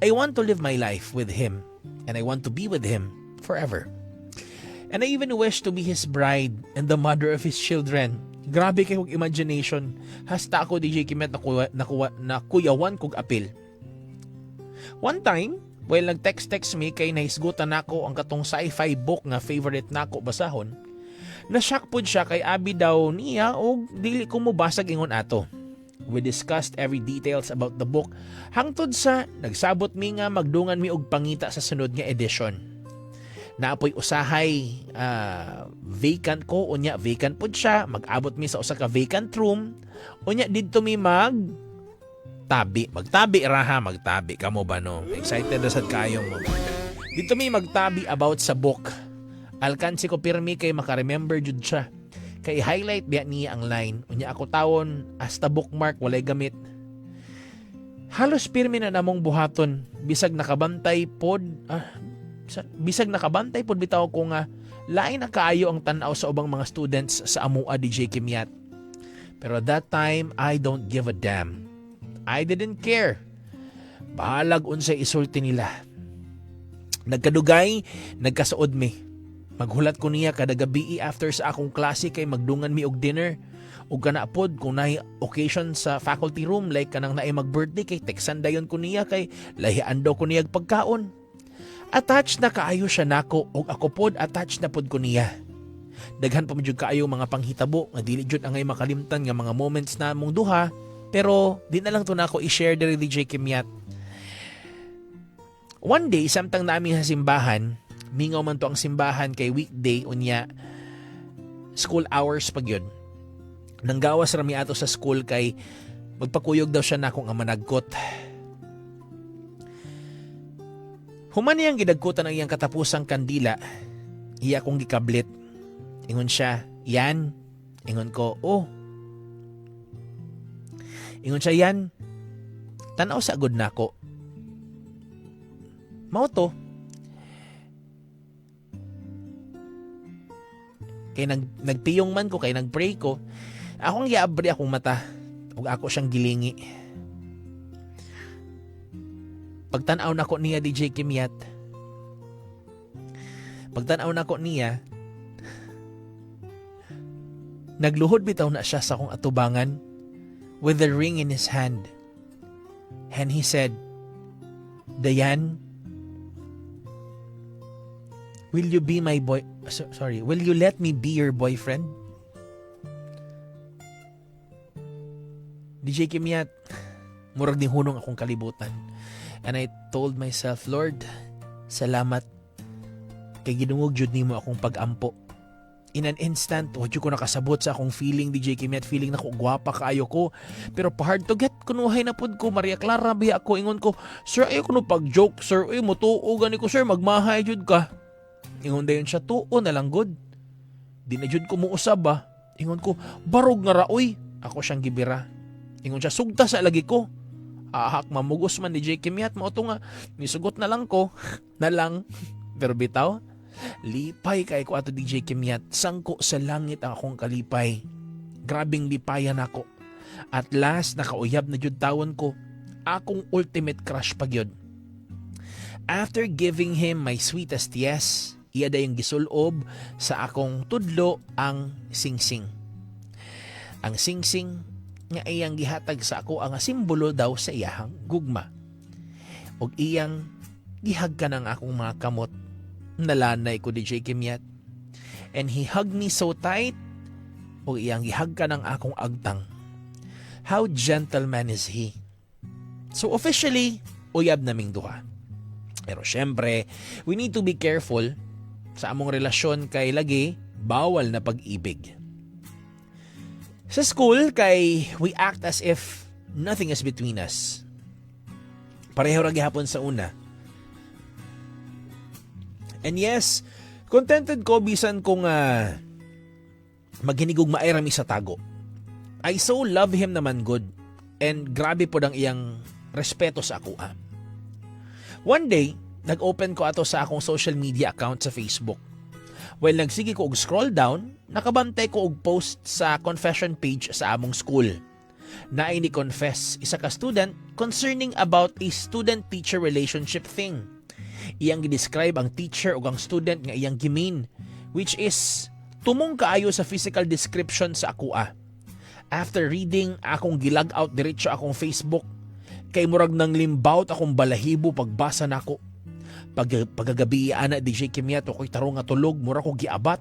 I want to live my life with him and I want to be with him forever. And I even wish to be his bride and the mother of his children. Grabe kayo imagination. Hasta ako DJ Kimyat na kuyawan kog apil. One time, while nag-text me kay nahisgutan nako ang katong sci-fi book nga favorite nako basahon, Na-shock pud siya kay abi daw niya og dili ko mo basag ingon ato. We discussed every details about the book hangtod sa nagsabot mi nga magdungan mi og pangita sa sunod nga edition. Naapoy usahay vacant ko, unya vacant pud siya, mag-abot mi sa usa ka vacant room, unya didto mi magtabi kamo ba no? Excited na sad kayo mo. Dito mi magtabi about sa book. Alkansi ko pirmi kay makaremember jud siya. Kay highlight biya niya ang line. Unya ako tawon hasta bookmark walay gamit. Halos pirmi na namong buhaton. Bisag nakabantay pod bitaw ko nga lain na kaayo ang tan-aw sa ubang mga students sa amua DJ Kimyat. Pero that time I don't give a damn. I didn't care. Bahalag unsay isulti nila. Nagkadugay, nagkasuod mi. Maghulat ko niya kada gabi after sa akong klase kay magdungan mi og dinner. Ug kana pod kung naay occasion sa faculty room like kanang naay mag-birthday kay teksan dayon ko niya kay lahian daw ko niya pagkaon. Attached na kaayo siya nako ug ako pod attached na pod ko niya. Daghan pa medyo kaayo mga panghitabo nga dili jud angay makalimtan nga mga moments na mong duha, pero di na lang to nako i-share diri DJ Kimyat. One day samtang namin sa simbahan, mingaw man to ang simbahan kay weekday unya school hours pag yun. Nanggawas rami ato sa school kay magpakuyog daw siya na akong managkot. Human niyang gidagkutan ang iyang katapusang kandila. Iya kong gikablit. Ingon siya, yan. Ingon ko, oh. Ingon siya, yan. Tanaw sa agod na ako. Mao to. Kay nagpiyong man ko, kay nagpray ko. Akong giabri akong mata. Ug ako siyang gilingi. Pagtanaw na ko niya DJ Kimyat. Pagtanaw na ko niya, nagluhod bitaw na siya sa akong atubangan with the ring in his hand. And he said, Dayan, will you be my boy... will you let me be your boyfriend? DJ Kimyat, murag ni hunong akong kalibutan. And I told myself, Lord, salamat kay gidungog jud nimo akong pag-ampo. In an instant, wadyo ko nakasabot sa akong feeling, DJ Kimyat, feeling na ko gwapa kaayo ko. Pero pa hard to get, kunuhay na pud ko, Maria Clara, biya ako, ingon ko, sir, ayaw ko no pag-joke, sir, mutuo gani ko, sir, magmahay jud ka. Ingon dayon siya, tuo na lang good. Di na jud ko muusab ba. Ingon ko, barog nga raoy. Ako siyang gibira. Ingon siya, sugta sa lagi ko. Ahak mamugos man DJ Kimyat, mo to nga, misugot na lang ko. Na lang. Pero bitaw, lipay kay ko ato DJ Kimyat. Sangko sa langit ang akong kalipay. Grabing lipayan ako. At last, nakauyab na jud tawon ko. Akong ultimate crush pag yun. After giving him my sweetest yes, iya dayong gisulob sa akong tudlo ang singsing. Ang singsing nga iyang gihatag sa ako ang simbolo daw sa iyahang gugma. Og iyang gihagkan ang akong mga kamot. Nalanay ko DJ Kimyat. And he hugged me so tight, og iyang gihagkan ang akong agtang. How gentleman is he. So officially, uyab naming duha. Pero syempre, we need to be careful sa among relasyon kay lagi bawal na pag-ibig. Sa school kay we act as if nothing is between us. Pareho ra gihapon sa una. And yes, contented ko bisan kung maghinigog mairami sa tago. I so love him naman good, and grabe po ang iyang respeto sa ako. One day, nag-open ko ato sa akong social media account sa Facebook. While nagsige ko og scroll down, nakabantay ko og post sa confession page sa among school. Naay ni confess isa ka student concerning about a student-teacher relationship thing. Iyang gidescribe ang teacher ug ang student nga iyang gimin, which is tumong kaayo sa physical description sa akua. After reading, akong gilag out diretso akong Facebook kay murag nang limbawt akong balahibo pagbasa nako. Pagagabi ana DJ Kimyat ako'y tarong nga tulog, mura ko giabat.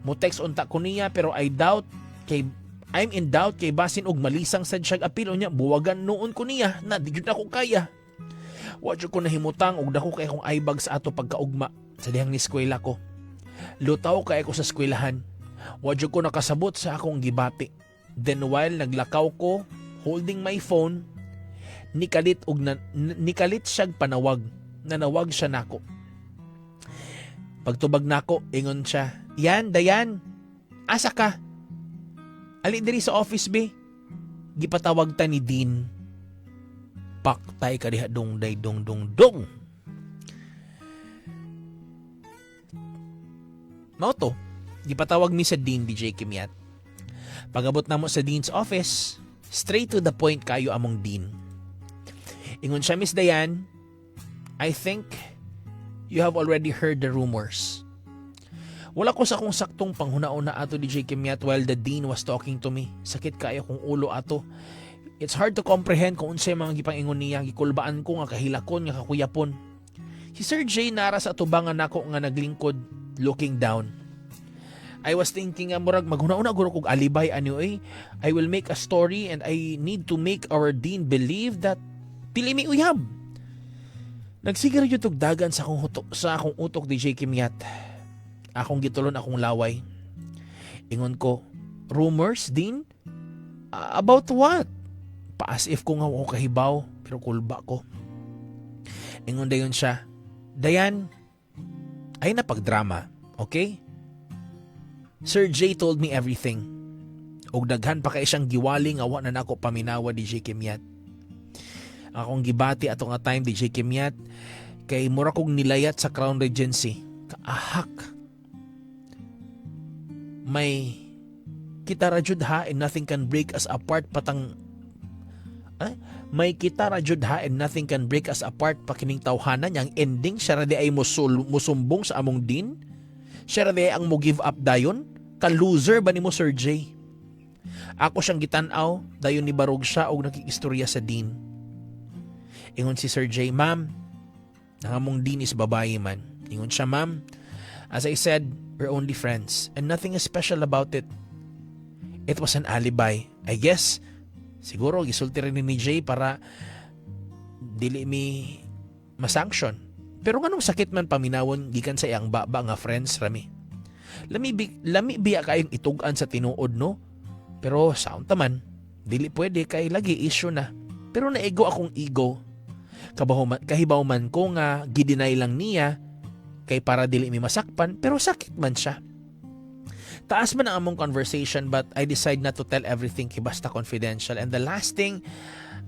Mo text unta ko niya pero I'm in doubt kay basin og malisang sad siya apil unya buwagan noon ko niya na di gyud ako kaya. Wa jud ko nahimutang og dako kay akong aibag sa ato pagkaugma sa dihang ni eskwela ko. Lutaw kay ako sa eskwelahan. Wa jud ko nakasabot sa akong gibati. Then while naglakaw ko holding my phone, nikalit siyag panawag. Nanawag siya nako. Pagtubag nako, ingon siya, "Yan, Dayan, asa ka? Ali diri sa office be." Gipatawag ta ni Dean. Paktay ka diha dong. Mao to, gipatawag mi sa Dean DJ Kimyat. Pagabot namo sa Dean's office, straight to the point kayo among Dean. Ingon siya, "Miss Dayan, I think you have already heard the rumors." Wala ko sa akong saktong panghuna-una ato DJ Kimyat while the Dean was talking to me. Sakit kaayo kong ulo ato. It's hard to comprehend kung unsay mga gipangingon niya. Gikulbaan ko nga kahilakon nga kakuyapon. Si Sir J nara sa tubangan nako nga naglingkod looking down. I was thinking murag maghuna-una guro kog alibay anyway. I will make a story and I need to make our Dean believe that dili mi uyab. Nagsigar yun dagan sa akong utok DJ Kimyat. Akong gitulon akong laway. Ingon ko, "Rumors, Dean? About what?" Paas if ko nga ako kahibaw, pero kulba ko. Ingon dayon siya, "Dayan, ay napagdrama, okay? Sir J told me everything. Og daghan pa kay siyang giwali nga wa na nako paminawa DJ Kimyat. Akong gibati ato nga time DJ Kimyat kay mura kong nilayat sa Crown Regency. Kaahak. May kita rajud ha and nothing can break us apart May kita rajud ha and nothing can break us apart pakining tawhanan yang ending siya radi ay musumbong sa among Dean. Siya radi ang mo give up dayon. Ka-loser ba ni mo Sir J? Ako siyang gitanaw dayon ni barog siya og nakikistorya sa Dean." Ingon si Sir J, "Ma'am, nangamong Dean is babae man." Ingon siya, "Ma'am, as I said, we're only friends and nothing is special about it. It was an alibi. I guess, siguro gisulti rin ni Jay para dili mi masanction. Pero nganong sakit man paminawon gikan sa iyang baba nga friends rami. Lami biya kayong itugan sa tinuod no? Pero sound taman, dili pwede kay lagi issue na. Pero naigo akong ego. Kahibaw man ko nga gidinay lang niya kay para dili mi masakpan pero sakit man siya. Taas man ang among conversation but I decide not to tell everything kay basta confidential, and the last thing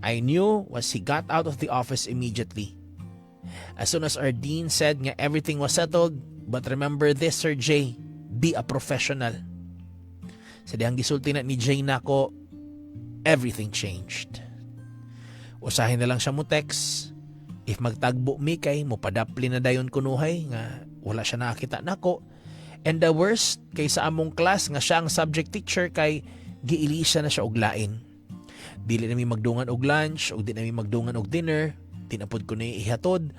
I knew was he got out of the office immediately. As soon as our Dean said nga everything was settled, but remember this Sir J, be a professional. Sa dihang gisulti na ni Jay nako, everything changed. Usahin na lang siya mo text. If magtagbo mi kay mo padapli na dayon kunuhay nga wala siya nakakita nako. And the worst kay sa among class nga siya ang subject teacher kay giilisa na siya og lain. Dili na mi magdungan og lunch og di na mi magdungan og dinner. Tinapod ko ni ihatod.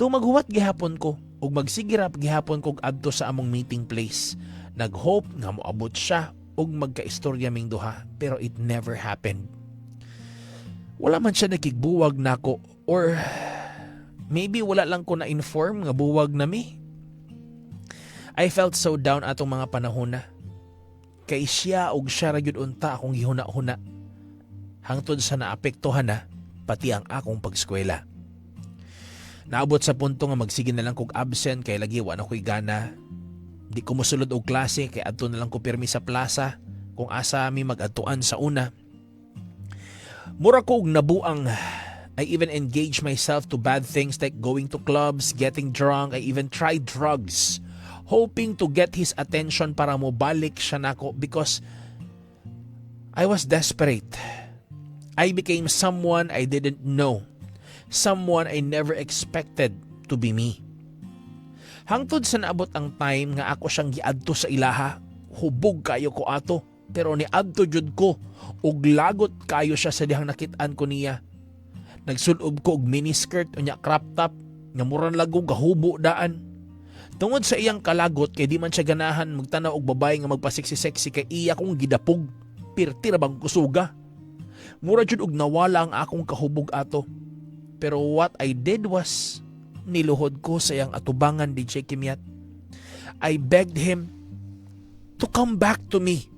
Tung maghuwat gihapon ko ug magsigirap gihapon kog adto sa among meeting place. Naghope nga moabot siya ug magkaistorya ming duha pero it never happened. Wala man siya nakigbuwag nako or maybe wala lang ko na-inform nga buwag na mi. I felt so down atong mga panahon na. Kay siya og siya ra gyud unta akong gihuna-huna. Hangtod sa naapektuhan na pati ang akong pagskwela. Naabot sa punto nga magsige na lang kog absent kay lagi wa na ko'y gana. Di ko mosulod og klase kay adto na lang ko pirmi sa plaza kung asa mi mag-adtuan sa una. Mura ko og nabuang. I even engaged myself to bad things like going to clubs, getting drunk. I even tried drugs, hoping to get his attention para mobalik siya nako because I was desperate. I became someone I didn't know. Someone I never expected to be me. Hangtod sa naabot ang time nga ako siyang giadto sa ilaha, hubog kayo ko ato, pero ni adto jud ko ug lagot kayo siya sa dihang nakit-an ko niya. Nagsulob ko og miniskirt o nya crop top nga murang lago gahubo daan. Tungod sa iyang kalagot kay di man siya ganahan magtanaw og babae nga magpaseksi-seksi kay iya kong gidapog. Pirti ra bang kusuga. Mura jud og nawala ang akong kahubog ato. Pero what I did was niluhod ko sa iyang atubangan, DJ Kimyat. I begged him to come back to me,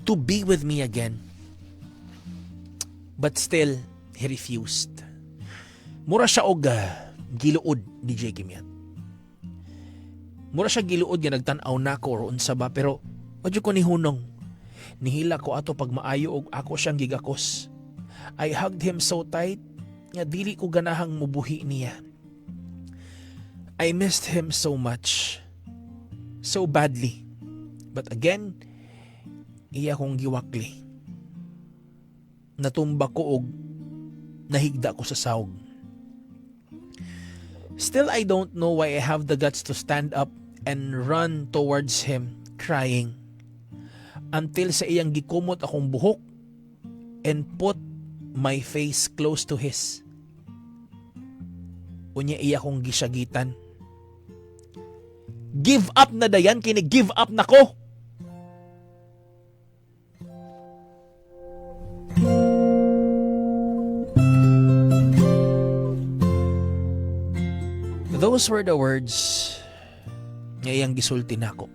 to be with me again. But still, he refused. Mura siya og giluod, DJ Kimyat. Mura siya giluod nga nagtan-aw nako or unsa ba, pero wadyo ko ni hunong. Nihila ko ato pag maayo og ako siyang gigakos. I hugged him so tight nga dili ko ganahang mubuhi niya. I missed him so much. So badly. But again, iya kong giwakli. Natumba ko og nahigda ko sa sawg. Still, I don't know why I have the guts to stand up and run towards him crying. Until sa iyang gikumot akong buhok and put my face close to his. Unya iya kong gisagitan. Give up na dayan, kini give up na ko. Those were the words nga iyang gisulti nako.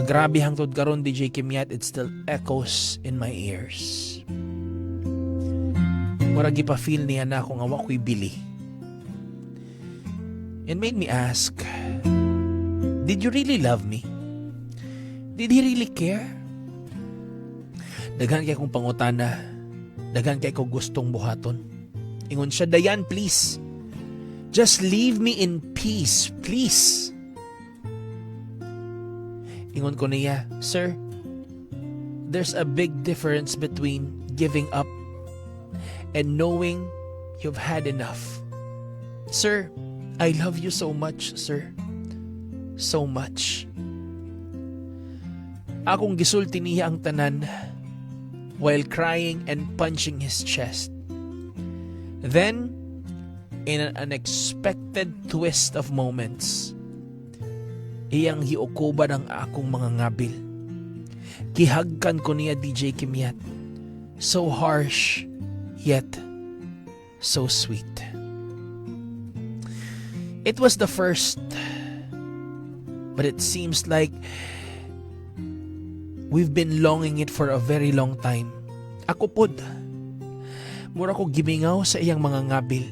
Grabe hangtod karon, DJ Kimyat, it still echoes in my ears. Mura gipa-feel niya na ako nga wa ko'y bili. It made me ask, did you really love me? Did he really care? Daghan kay kong pangutana, daghan kay ko gustong buhaton. Ingon siya, Dayan, please. Just leave me in peace, please. Ingon ko niya, Sir, there's a big difference between giving up and knowing you've had enough. Sir, I love you so much, sir. So much. Akong gisulti niya ang tanan while crying and punching his chest. Then, in an unexpected twist of moments, iyang hiukuban ang akong mga ngabil. Gihagkan ko niya, DJ Kimyat. So harsh, yet so sweet. It was the first, but it seems like we've been longing it for a very long time. Ako pod, mura ko gimingaw sa iyang mga ngabil.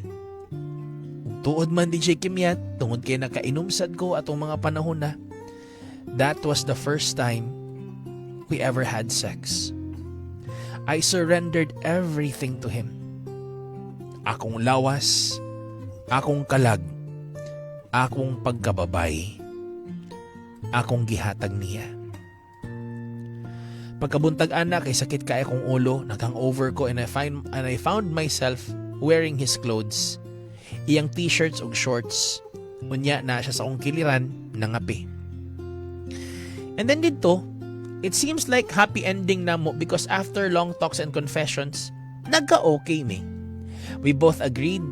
Tuod man, DJ Kimyat, tungod kay nakainumsad ko atong mga panahon na, that was the first time we ever had sex. I surrendered everything to him. Akong lawas, akong kalag, akong pagkababay, akong gihatag niya. Pagkabuntag ana kay sakit kay akong ulo, nag-hangover ko and I found myself wearing his clothes. Iyang t-shirts ug shorts. Unya na siya sa akong kiliran, nangapi. And then dito, it seems like happy ending na mo because after long talks and confessions, nagka-okay me. We both agreed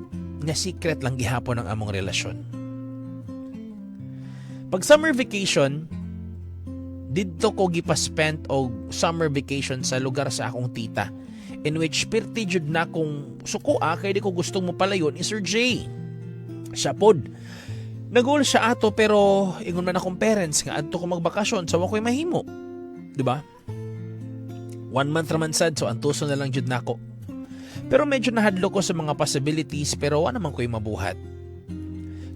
na secret lang gihapon ang among relasyon. Pag summer vacation, dito ko gipa-spent og summer vacation sa lugar sa akong tita, in which pirti jud na kung sukoa kay di ko gustong mo palayon ni Sir J. Siya pod. Nagul siya ato pero ingon man akong parents nga adto ko magbakasyon sa wakoy mahimo. Diba? 1 month raman sad so antuso na lang jud nako. Pero medyo nahadlo ko sa mga possibilities pero wa naman ko'y mabuhat.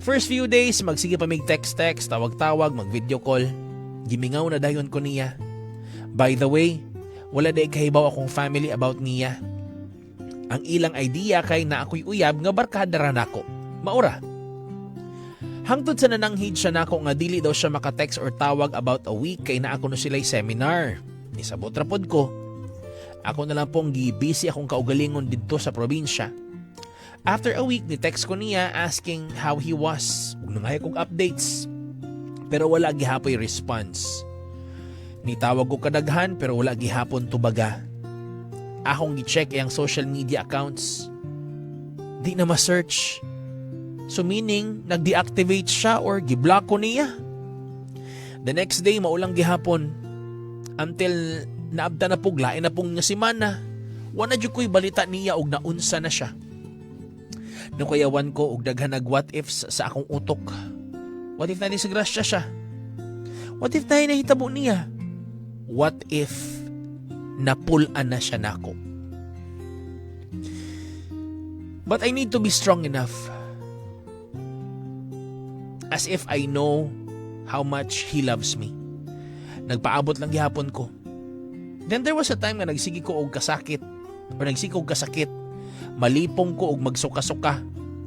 First few days magsige pa mig text-text, tawag-tawag, mag-video call. Gimingaw na dayon ko niya. By the way, wala day kahibaw akong family about niya. Ang ilang idea kay na ako'y uyab nga barkada ra nako. Maura. Hangtod sa nananghid siya nako nga dili daw siya maka-text or tawag about a week kay na ako no sila'y seminar. Nisabot ra pod ko. Ako na lang pong busy akong kaugalingon dito sa probinsya. After a week, ni text ko niya asking how he was. Ug nangay kog updates. Pero wala gihapoy response. Nitawag ko kadaghan pero wala gihapon tubaga. Akong gi-check iyang social media accounts. Di na ma-search. So meaning, nag-deactivate siya or giblock ko niya. The next day, maulang gihapon. Until naabda na pug, lain na pong nga semana. Wana dyan ko'y balita niya og naunsa na siya. Nakuyawan ko og daghan nag what ifs sa akong utok. What if na disgrasya siya? What if na hinahitabo niya? What if napulan na siya nako? But I need to be strong enough. As if I know how much he loves me. Nagpaabot lang gihapon ko. Then there was a time na nagsigi ko og kasakit or nagsigi ko og kasakit. Malipong ko og magsuka-suka.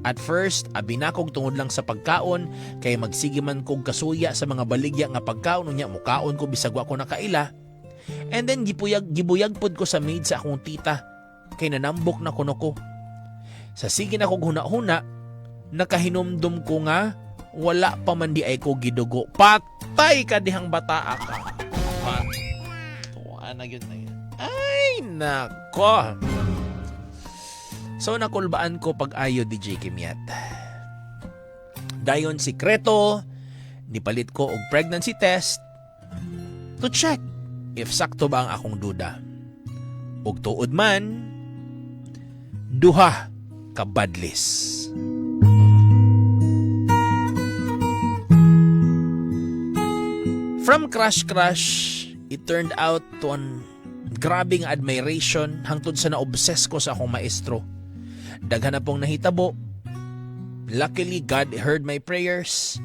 At first, abinakog tungod lang sa pagkaon kay magsige man kog kasuya sa mga baligya nga pagkaon unya mukaon ko bisag wa ko nakaila. And then gibuyag pod ko sa maid sa akong tita kay nanambok na kuno ko. Sa sige na kog huna-huna, nakahinumdum ko nga wala pa man di ay ko gidugo. Patay ka dihang bataa ka. Tuwa na yun na yun. Ay, nako. So nakulbaan ko pag-ayo DJ Kimyat. Dayon sikreto, nipalit ko og pregnancy test to check if sakto ba ang akong duda. Ug tuod man, duha ka badlis. From crush, it turned out to an grabing admiration hangtod sa na-obsess ko sa akong maestro. Daghan na pong nahitabo. Luckily, God heard my prayers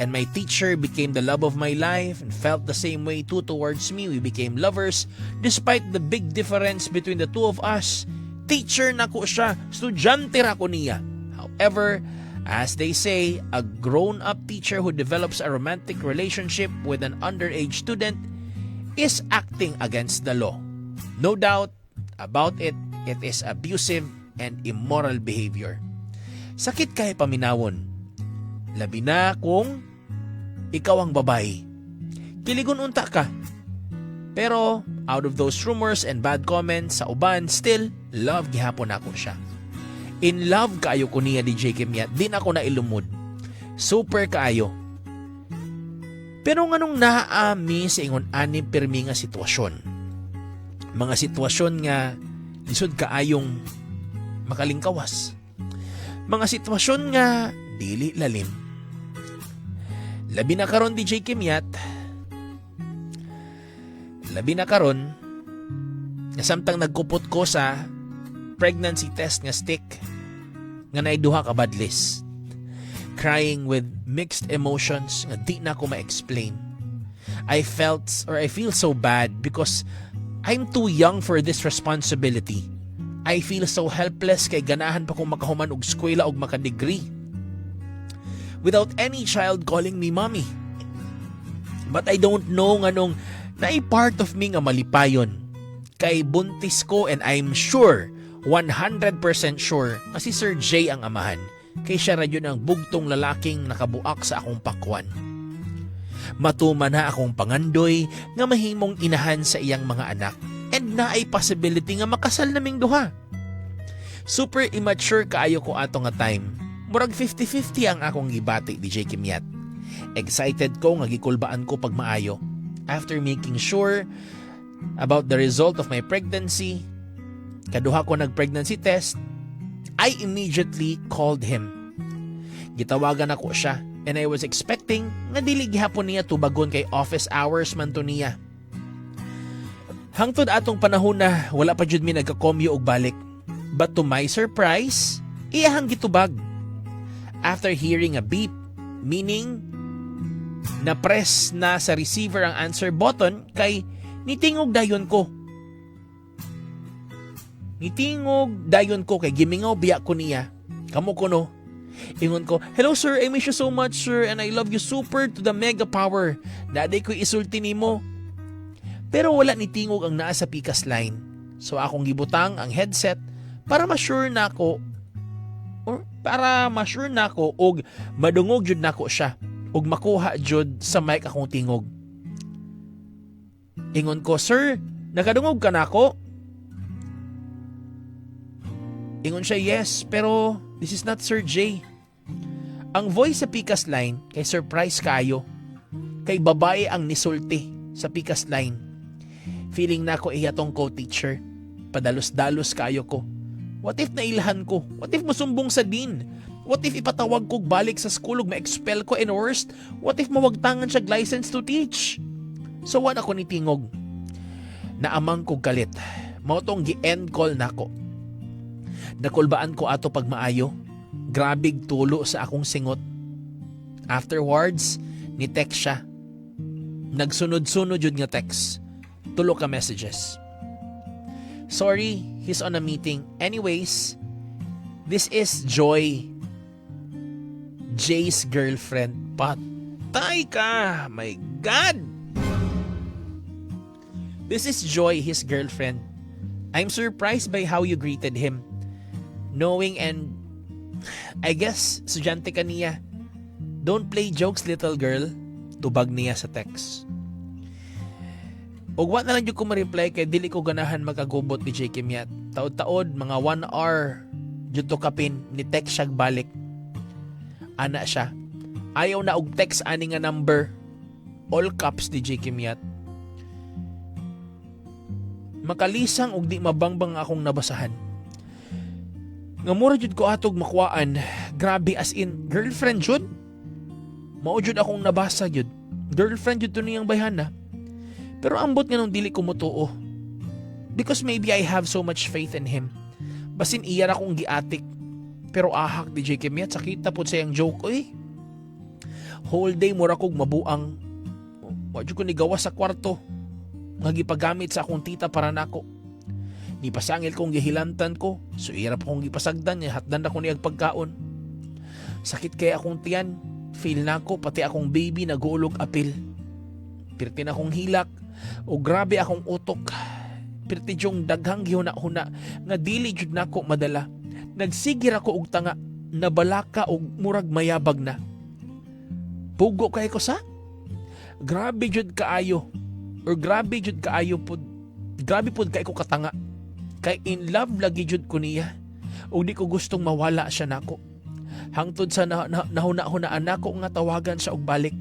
and my teacher became the love of my life and felt the same way too towards me. We became lovers despite the big difference between the two of us. Teacher na ko siya, estudyante ra ko niya. However, as they say, a grown-up teacher who develops a romantic relationship with an underage student is acting against the law. No doubt about it, it is abusive and immoral behavior. Sakit kay paminawon. Labi na kung ikaw ang babae. Kiligon unta ka. Pero out of those rumors and bad comments sa uban, still, love gihapon ako siya. In love kaayo ko niya DJ Kimyat, din ako na ilumod. Super kaayo. Pero nganong naami sa ingon ani pirmi nga sitwasyon. Mga sitwasyon nga lisod kaayong makalingkawas. Mga sitwasyon nga dili lalim. Labi na karon DJ Kimyat. Labi na karon nasamtang nagkupot ko sa pregnancy test nga stick nga naiduha ka badlis. Crying with mixed emotions nga di na ko ma-explain. I feel so bad because I'm too young for this responsibility. I feel so helpless kay ganahan pa kong makahuman og eskwela og makadegree. Without any child calling me mommy. But I don't know nganong naay part of me nga malipayon. Kay buntis ko and I'm sure 100% sure na si Sir J ang amahan kay siya ra yun ang bugtong lalaking nakabuak sa akong pakwan. Matuman na akong pangandoy nga mahimong inahan sa iyang mga anak and na ay possibility nga makasal naming duha. Super immature kaayo ko ato nga time. Murag 50-50 ang akong gibati DJ Kimyat. Excited ko nga gikulbaan ko pag maayo. After making sure about the result of my pregnancy, kaduha ko nag-pregnancy test, I immediately called him. Gitawagan ako siya and I was expecting nga dili gihapon niya tubagon kay office hours man to niya. Hangtod atong panahon na wala pa jud mi nagka-commute og balik. But to my surprise, iyahang gitubag. After hearing a beep, meaning na-press na sa receiver ang answer button kay nitingog dayon ko. Nitingog dayon ko kay gimingaw biya ko niya. Kamo ko no. Ingon ko, "Hello sir, I miss you so much sir and I love you super to the mega power. Daday ko'y isulti nimo." Pero wala nitingog ang naa sa pikas line. So akong gibutang ang headset para ma-sure nako og madungog jud nako siya og makuha jud sa mic akong tingog. Ingon ko, "Sir, nakadungog ka nako?" Ingon siya, "Yes, pero this is not Sir J." Ang voice sa pikas line kay surprise kayo. Kay babae ang nisulti sa pikas line. Feeling na ako tong co-teacher. Padalos-dalos kayo ko. What if nailahan ko? What if masumbong sa dean? What if ipatawag ko balik sa school ug ma-expel ko, and worst, what if mawagtangan siya license to teach? So wala ko ni tingog. Naamang kog galit. Mao tong gi-end call nako. Nakulbaan ko ato pag maayo. Grabig tulo sa akong singot. Afterwards, ni text siya. Nagsunod-sunod yun nga text. Tulo ka messages. Sorry, he's on a meeting. Anyways, this is Joy. Jay's girlfriend. Patay ka! My God! This is Joy, his girlfriend. I'm surprised by how you greeted him. Knowing and I guess, estudyante ka niya. Don't play jokes, little girl. Tubag niya sa text. Ug wa na lang yung ko ma-reply kay dili ko ganahan magkagubot ni J. Kimyat. Taod-taod, mga 1 hour jud to kapin ni text siya balik. Ana siya. Ayaw na og text ani nga number. All caps ni J. Kimyat. Makalisang og di mabangbang akong nabasahan. Nga mura jud ko atog makuhaan. Grabe, as in girlfriend jud. Mao jud akong nabasa jud. Girlfriend jud to niyang bayhana. Pero ambot nga nung dili ko mutuo. Because maybe I have so much faith in him. Basin iya ra kong giatik. Pero ahak di J. Kimyat, sakita po sayang joke. Uy, whole day mura kog mabuang. Wa jud ko ni gawas sa kwarto. Nga gipagamit sa akong tita para nako. Ni pasangil kong gihilantan ko. So irap kong gipasagdan niya. Hatdan ako niyag pagkaon. Sakit kaya akong tiyan. Feel na ko pati akong baby nag-uulog apil. Pirti na akong hilak. O grabe akong utok. Pirti yung daghang gihuna-huna. Nga dili jud nako madala. Nagsigir ako og tanga. Nabalaka og murag mayabag na. Pugo kay ko sa? Grabe jud kaayo. Or grabe jud kaayo pod. Grabe pod kay ko katanga. Kay in love lagi jud ko niya. O di ko gustong mawala siya nako. Hangtod sa nahuna-hunaan nako nga tawagan siya og balik.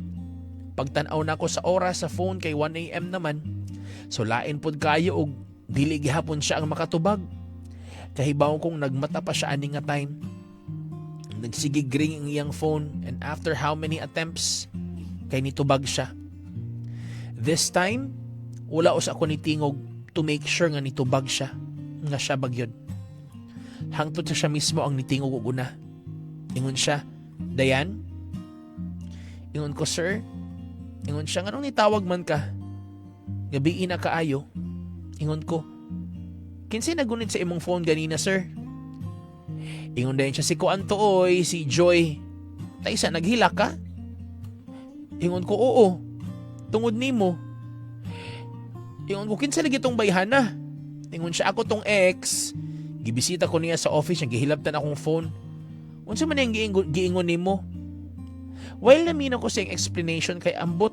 Pagtan-aw nako sa oras sa phone kay 1 AM naman. So lain pod kayo og dili gihapon siya ang makatubag. Kahibaw kong nagmata pa siya ani nga time. Nagsigig ring ang iyang phone, and after how many attempts kay nitubag siya. This time, wala us ako ni tingog to make sure nga nitubag siya. Nga siya bagyod. Hangtod sa siya mismo ang nitingog og una. Ingon siya, Dayan? Ingon ko, sir? Ingon siya, anong nitawag man ka? Gabiin na kaayo. Ingon ko, kinsay nagunit sa imong phone ganina, sir? Ingon dayon siya, si Kuanto oy, si Joy. Taysa, naghila ka? Ingon ko, oo. Tungod nimo. Ingon ko, kinsay lagi tong bayhana? Ingon siya, ako tong ex. Gibisita ko niya sa office, gihilabtan akong phone. Unsa man yung giingon nimo? While namin ako sa explanation kay ambot.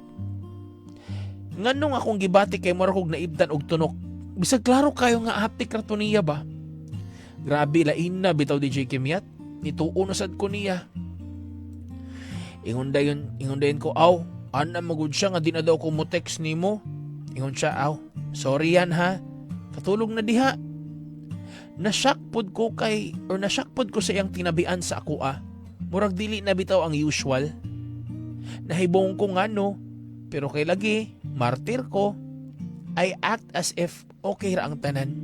Nganong akong gibati kay mura kog naibdan og tunok. Bisag klaro kayo nga haptik rato niya ba? Grabe, lain na bitaw di J. Kimyat. Nituon usad ko niya. Ingon dayon ko, aw, ana magud siya nga di na daw ko mo text nimo. Ingon siya, aw, sorry yan ha. Katulog na diha. Nashock pod ko sa iyang tinabian sa ako Murag dili na bitaw ang usual. Nahibong ko nga no. Pero kay lagi, martir ko. I act as if okay ra ang tanan.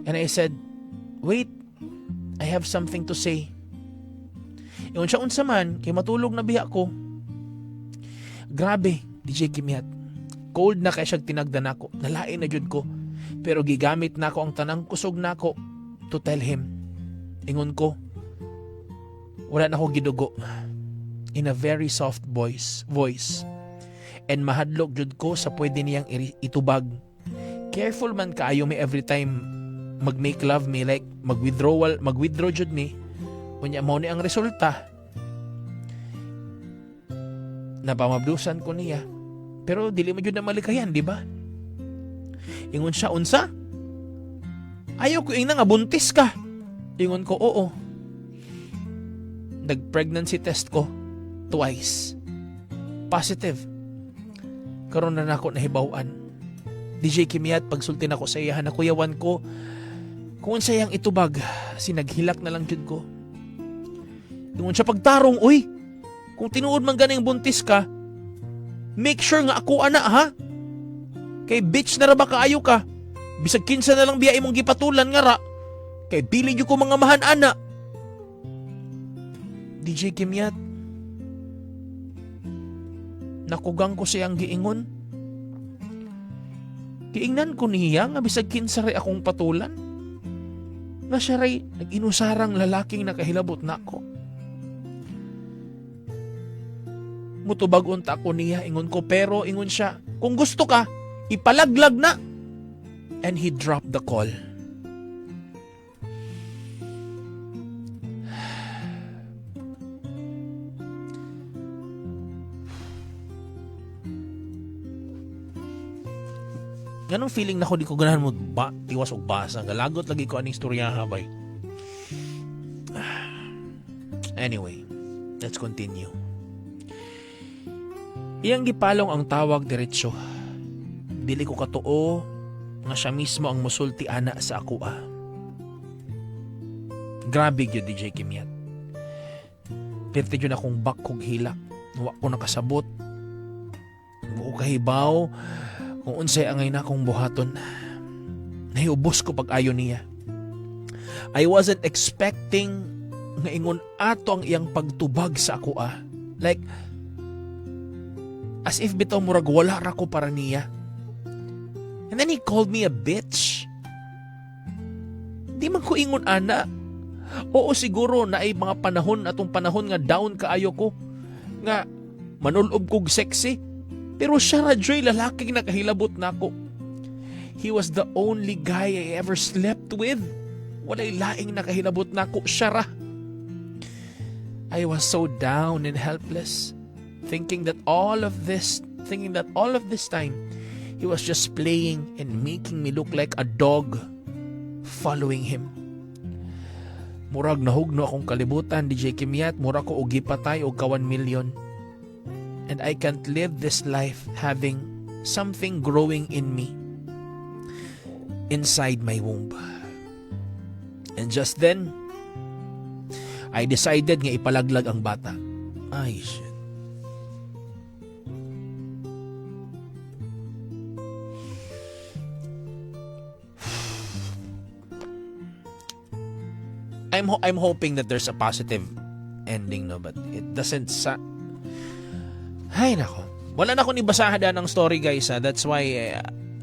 And I said, wait, I have something to say. Ingon siya unsa man, kay matulog na biya ko. Grabe, DJ Kimyat. Cold na kay siya tinagdan ako. Nalain na jud ko. Pero gigamit nako ang tanang kusog nako to tell him. Ingon ko, wala na ko gidugo. In a very soft voice. And mahadlok jud ko sa pwede niyang itubag. Careful man kaayo mi every time mag-make love me, like mag-withdraw jud me. Unya mao ni ang resulta. Napamabdusan ko niya. Pero dili mo jud na malikayan, di ba? Ingon siya, unsa? Ayaw ko nga buntis ka. Ingon ko, oo. nag-pregnancy test ko twice. Positive. Karon na nako nahibaw-an. DJ Kimiyat, pagsulti nako sa iyahan na kuyawan ko, kung sayang itubag, sinaghilak na lang jud ko. Ingon siya pagtarong, uy, kung tinuod man ganing buntis ka, make sure nga ako ana ha. Kay bitch na ra ba kaayo ka? Bisag kinsa na lang biya imong gipatulan nga ra. Kay dili jud ko mga mahan ana. DJ Kimiyat, nakugang ko siyang giingon. Giingnan ko niya nga bisag kinsa ray akong patulan. Nga siya ray nag-inusarang lalaking nakahilabot na ako. Mutubag unta ko niya, ingon ko, pero ingon siya, kung gusto ka, ipalaglag na. And he dropped the call. Ganong feeling na ko di ko ganahan mo tiwas og basa. Galagot lagi ko aning istorya habay. Anyway, let's continue. Iyang gipalong ang tawag diretso. Dili ko katuo nga siya mismo ang musulti ana sa ako Grabe gyud DJ Kimiyat. Perti yun akong bakkog hilak. Wa ko nakasabot. Wa ko kahibaw kung unsay angay na akong buhaton. Nahiubos ko pag-ayo niya. I wasn't expecting nga ingon ato ang iyang pagtubag sa ako Like, as if bitaw murag wala ra ko para niya. And then he called me a bitch. Di man ko ingon ana. Oo, siguro na ay mga panahon, atong panahon nga down kaayo ko. Nga manulob kog sexy. Pero siya ra joy lalaking nakahilabot nako. He was the only guy I ever slept with. Walay laing nakahilabot nako, siya ra. I was so down and helpless, thinking that all of this time he was just playing and making me look like a dog following him. Murag nahugno akong kalibutan, DJ Kimiyat, murag ko og gipatay og ka 1 million. And I can't live this life having something growing in me inside my womb. And just then, I decided nga ipalaglag ang bata. Ay, shit. I'm hoping that there's a positive ending, no, but it doesn't Ay nako. Wala na akong ibasahada ng story, guys. That's why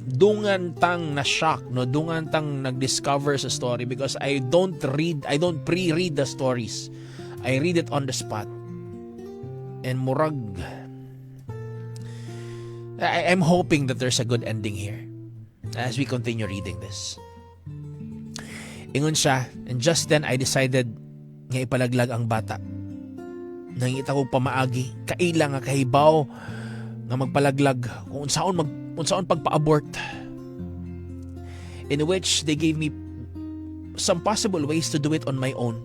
dungan tang na shock, no, dungan tang nag-discover sa story because I don't pre-read the stories. I read it on the spot. And murag I'm hoping that there's a good ending here as we continue reading this. Ingon siya, and just then I decided nga ipalaglag ang bata. Nangita ko pamaagi, kaila nga kahibaw nga magpalaglag kung unsaon pagpa-abort. In which they gave me some possible ways to do it on my own.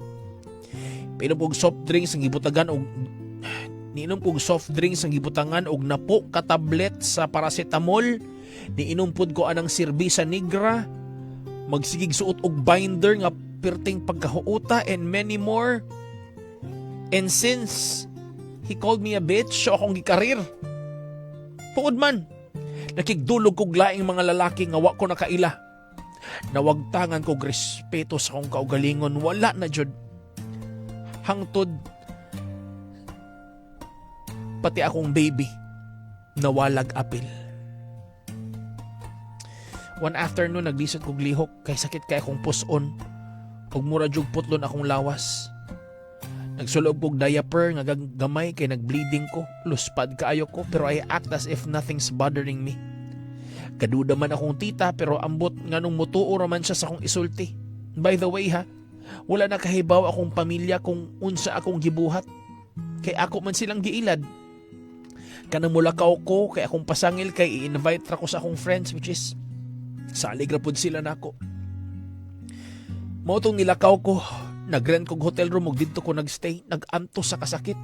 Pinom kog soft drinks ang gibutagan og niinom kog soft drinks ang gibutangan og napo ka tablet sa paracetamol. Niinom pud ko anang sirbisa negra. Magsigig suot og binder nga perting pagkahuuta and many more. And since he called me a bitch, so akong gikarir. Puod man, nakigdulog kog laing mga lalaki nga wa ko nakaila. Nawagtangan kog respeto sa akong kaugalingon, wala na jud. Hangtod pati akong baby nawalag apil. One afternoon, naglisod kog lihok kay sakit kay akong puson. Ug mura jug putlon akong lawas. Nagsulob kog diaper nga gamay kay nagbleeding ko. Luspad kaayo ko pero I act as if nothing's bothering me. Kaduda man akong tita pero ambot nganong mutuo raman siya sa akong isulti. By the way wala na kahibaw akong pamilya kung unsa akong gibuhat. Kay ako man silang giilad. Kanang mulakaw ko kay akong pasangil kay i-invite ra ko sa akong friends which is salig ra pud sila nako. Mao tong nilakaw ko, Nagrent kog hotel room ug didto ko nagstay, nagantos sa kasakit.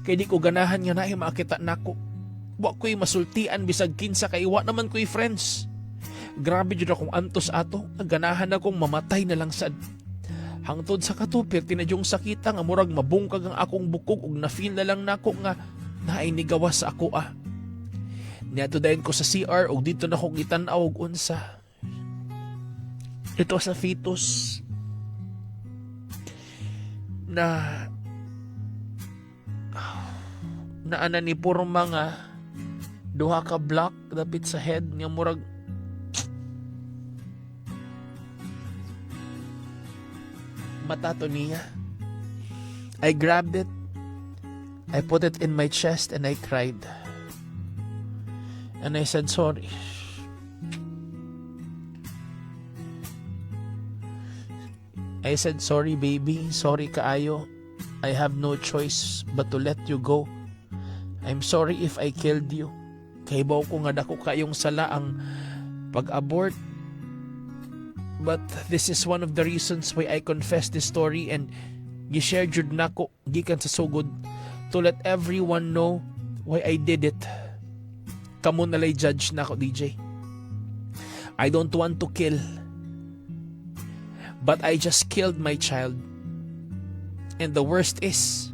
Kay di ko ganahan nga naay makita nako. Wa ko'y masultian bisag kinsa kay wa naman ko'y friends. Grabe jud akong antos ato, ganahan akong mamatay na lang sad. Hangtod sa katupir tinadyong sakita nga murag mabungkag ang akong bukog ug na-feel na lang nako nga naay nigawas sa ako ah. Niadto dayon ko sa CR ug dito na ko gitan-aw og unsa. Ito sa fetus na ana ni porma nga duha ka block dapit sa head nga murag matato niya. I grabbed it, I put it in my chest and I cried. And I said sorry. I said sorry baby, sorry kaayo. I have no choice but to let you go. I'm sorry if I killed you. Kay baw ko nga dako kayong sala ang pag-abort. But this is one of the reasons why I confess this story and gi-share jud nako gikan sa sugod to let everyone know why I did it. Kamo nalay judge nako DJ. I don't want to kill. But I just killed my child. And the worst is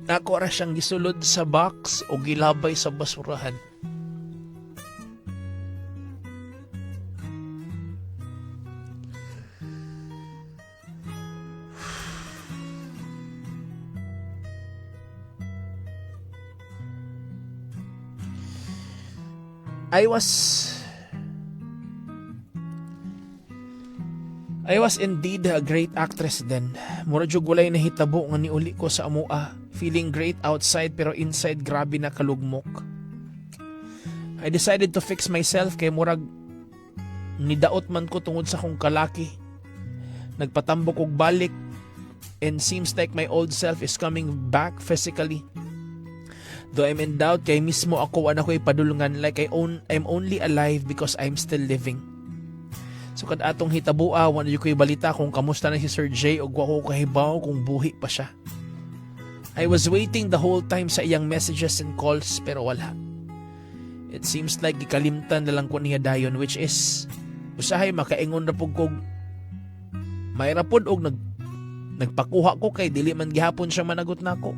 nako ra siyang gisulod sa box o gilabay sa basurahan. I was indeed a great actress then. Mura jud walay nahitabo nga niuli ko sa amua. Feeling great outside pero inside grabe na kalugmok. I decided to fix myself kay murag nidaot man ko tungod sa kong kalaki. Nagpatambok og balik and seems like my old self is coming back physically. Though I'm in doubt kay mismo ako ana ko'y padulungan like I'm only alive because I'm still living. So kad atong hitabua wala ko'y balita kung kamusta na si Sir J o wa ko kahibaw kung buhi pa siya. I was waiting the whole time sa iyang messages and calls pero wala. It seems like gikalimtan na lang ko niya dayon which is usahay makaingon na pug kog mayra pod og nagpakuha ko kay dili man gihapon siya managot nako.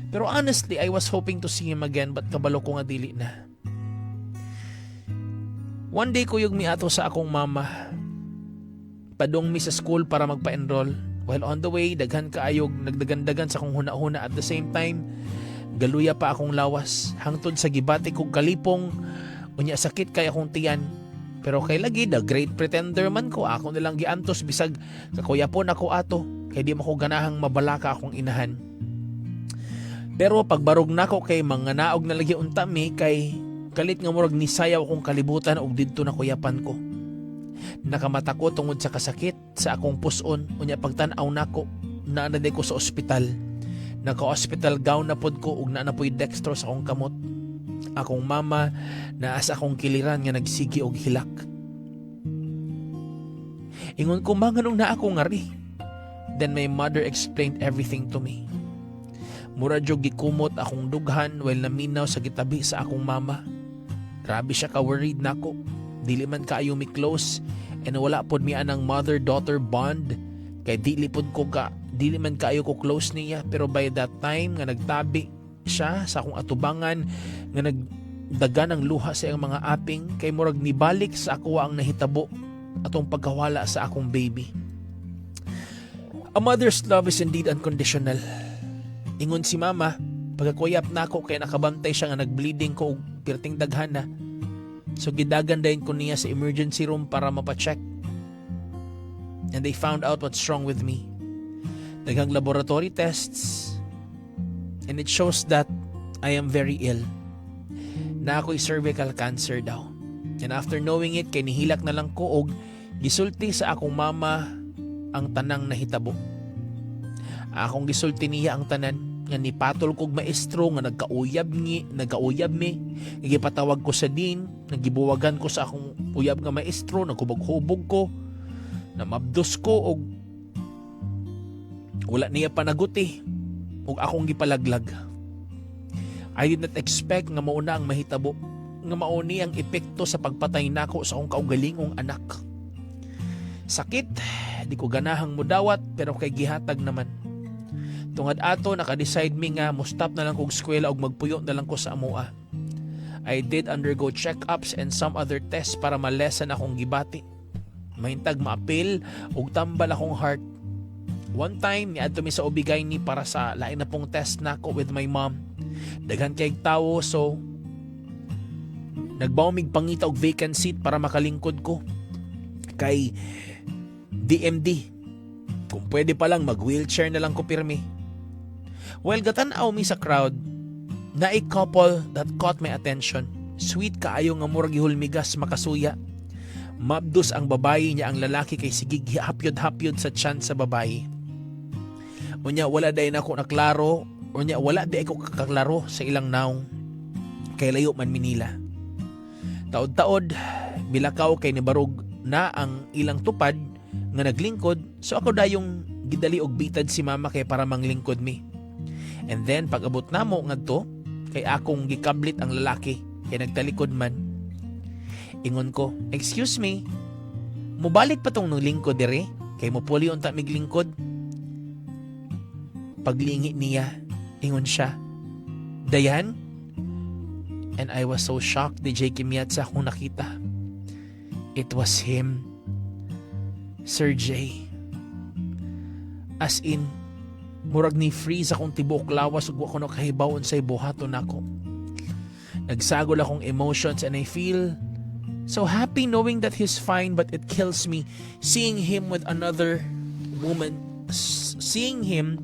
Pero honestly, I was hoping to see him again but kabalo ko nga dili na. One day kuyog mi ato sa akong mama. Padong mi sa school para magpa-enroll. While on the way, daghan kaayog nagdagandagan sa akong huna-huna at the same time, galuya pa akong lawas. Hangtod sa gibati kong kalipong, unya sakit kay akong tiyan. Pero kay lagi, the great pretender man ko, ako nilang giantos bisag kakuyapon ako ato. Kay di mo ko ganahang mabalaka akong inahan. Pero pagbarog nako kay mga naog na lagi unta mi kay kalit nga murag nisayaw akong kalibutan og didto na kuyapan ko. Nakamata ko tungod sa kasakit sa akong puson unya pagtan-aw nako naanad ko sa ospital. Naka-hospital gown na pod ko ug naanapoy dextro sa akong kamot. Akong mama naa sa akong kiliran nga nagsigi og hilak. Ingon ko manganong na ako ngari. Then my mother explained everything to me. Mura jud gikumot akong dughan while naminaw sa gitabi sa akong mama. Grabe siya ka-worried nako. Dili man kaayo mi close and wala pod mi anang mother-daughter bond kay dili man kaayo ko close niya pero by that time nga nagtabi siya sa akong atubangan nga nagdagan ang luha sa iyang mga aping kay murag nibalik sa ako ang nahitabo atong pagkawala sa akong baby. A mother's love is indeed unconditional. Ingon si mama, pagkakuyap na ako kaya nakabantay siya nga nagbleeding ko og pirting daghan na. So gidagan dayon ko niya sa emergency room para mapacheck. And they found out what's wrong with me. Daghang laboratory tests and it shows that I am very ill. Na ako'y cervical cancer daw. And after knowing it, kay nihilak na lang ko og gisulti sa akong mama ang tanang nahitabo. Akong gisulti niya ang tanan nga nipatol kog maestro nga nagkauyab mi, gipatawag ko sa din, nagibuwagan ko sa akong uyab nga maestro, nagkubog-hubog ko, namabdos ko og wala niya panaguti og akong gipalaglag. I did not expect nga mauna ang mahitabo, nga mauni ang epekto sa pagpatay nako sa akong kaugalingong anak. Sakit, di ko ganahang mudawat pero kay gihatag naman. Tungad ato naka-decide mi nga mo-stop na lang kog eskwela og magpuyo na lang ko sa amua. I did undergo check-ups and some other tests para ma-lessen akong gibati. Mahintag ma-appeal og tambal akong heart. One time niadto mi sa ubigay ni para sa lain na pong test nako with my mom. Daghan kay tawo so nagbaw mig pangita og vacant seat para makalingkod ko kay DMD. Kung pwede pa lang mag-wheelchair na lang ko pirmi. Well, gatan-aw mi sa crowd na a couple that caught my attention. Sweet kaayo nga murag gihulmigas makasuya. Mabdos ang babae niya ang lalaki kay sigig hapyod-hapyod sa tiyan sa babae. Unya wala day nako naklaro, unya wala day ako kaklaro sa ilang naong kay layo man Manila. Taod-taod bilakaw kay nibarog na ang ilang tupad nga naglingkod, so ako dayong gidali og bitad si mama kay para manglingkod mi. And then pag abot namo ngadto kay akong gikablit ang lalaki kay nagtalikod man. Ingon ko, "Excuse me, mubalik pa tong lingkod dire kay mopuli unta miglingkod." Paglingi niya, ingon siya, "Dayan?" And I was so shocked di J. Kimyat sa akong nakita. It was him. Sir J. As in, murag ni freeze akong tibok lawas ug wa ko nakahibawon sa buhaton nako. Nagsagol akong emotions and I feel so happy knowing that he's fine, but it kills me seeing him with another woman, seeing him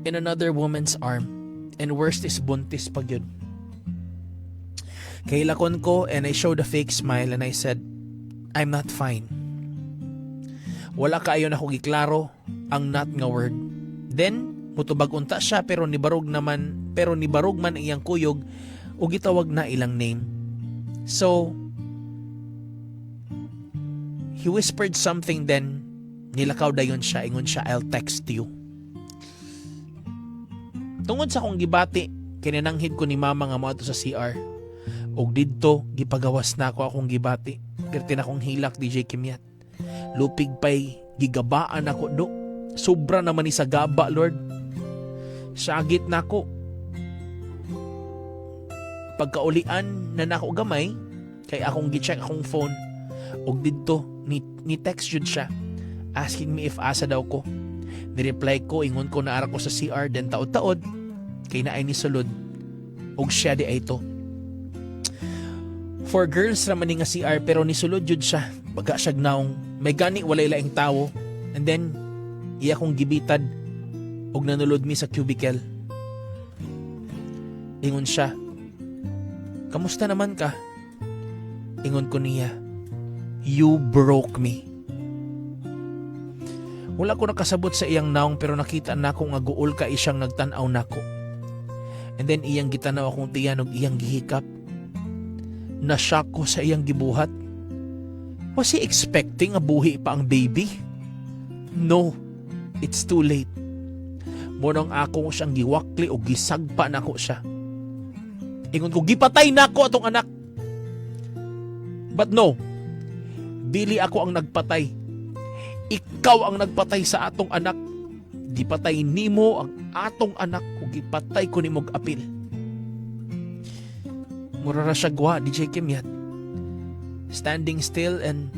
in another woman's arm. And worst is buntis pag yun. Kailakon ko and I showed a fake smile and I said, "I'm not fine." Wala kaayo na ko giklaro ang not nga word. Then, mutubag unta siya pero nibarog man iyang kuyog o gitawag na ilang name. So, he whispered something then nilakaw dayon siya, ingon siya, "I'll text you." Tungod sa akong gibati, kinananghid ko ni mama nga moadto sa CR. Og didto gipagawas na ako akong gibati. Perti na akong hilak DJ Kimyat. Lupig pay gigabaan ako do. Sobra naman ni sa gaba, Lord. Sagit na ako. Pagkaulian na nako gamay, kay akong gi-check akong phone. Og didto ni text jud siya asking me if asa daw ko. Ni-reply ko, ingon ko na ara ko sa CR, then taod-taod kay naay ni sulod. Og siya di ay to. For girls raman ni nga CR pero nisulod jud siya. Baga siya gnaong may gani walay laing tawo. And then iya kong gibitad og nanulod mi sa cubicle. Ingon siya, "Kamusta naman ka?" Ingon ko niya, "You broke me." Wala ko nakasabot sa iyang naong pero nakita na ko nga guol ka isyang nagtanaw nako. And then iyang gitanaw akong tiyan og iyang gihikap. Na-shock ko sa iyang gibuhat. Was he expecting a buhi pa ang baby? No, it's too late. Munang ako siyang giwakli o gisagpa na ko siya. Ingon ko, gipatay na ko atong anak. But no, dili ako ang nagpatay. Ikaw ang nagpatay sa atong anak. Gipatay nimo ang atong anak o gipatay ko nimog apil. Murara siya gwa, DJ Kimyat. Standing still and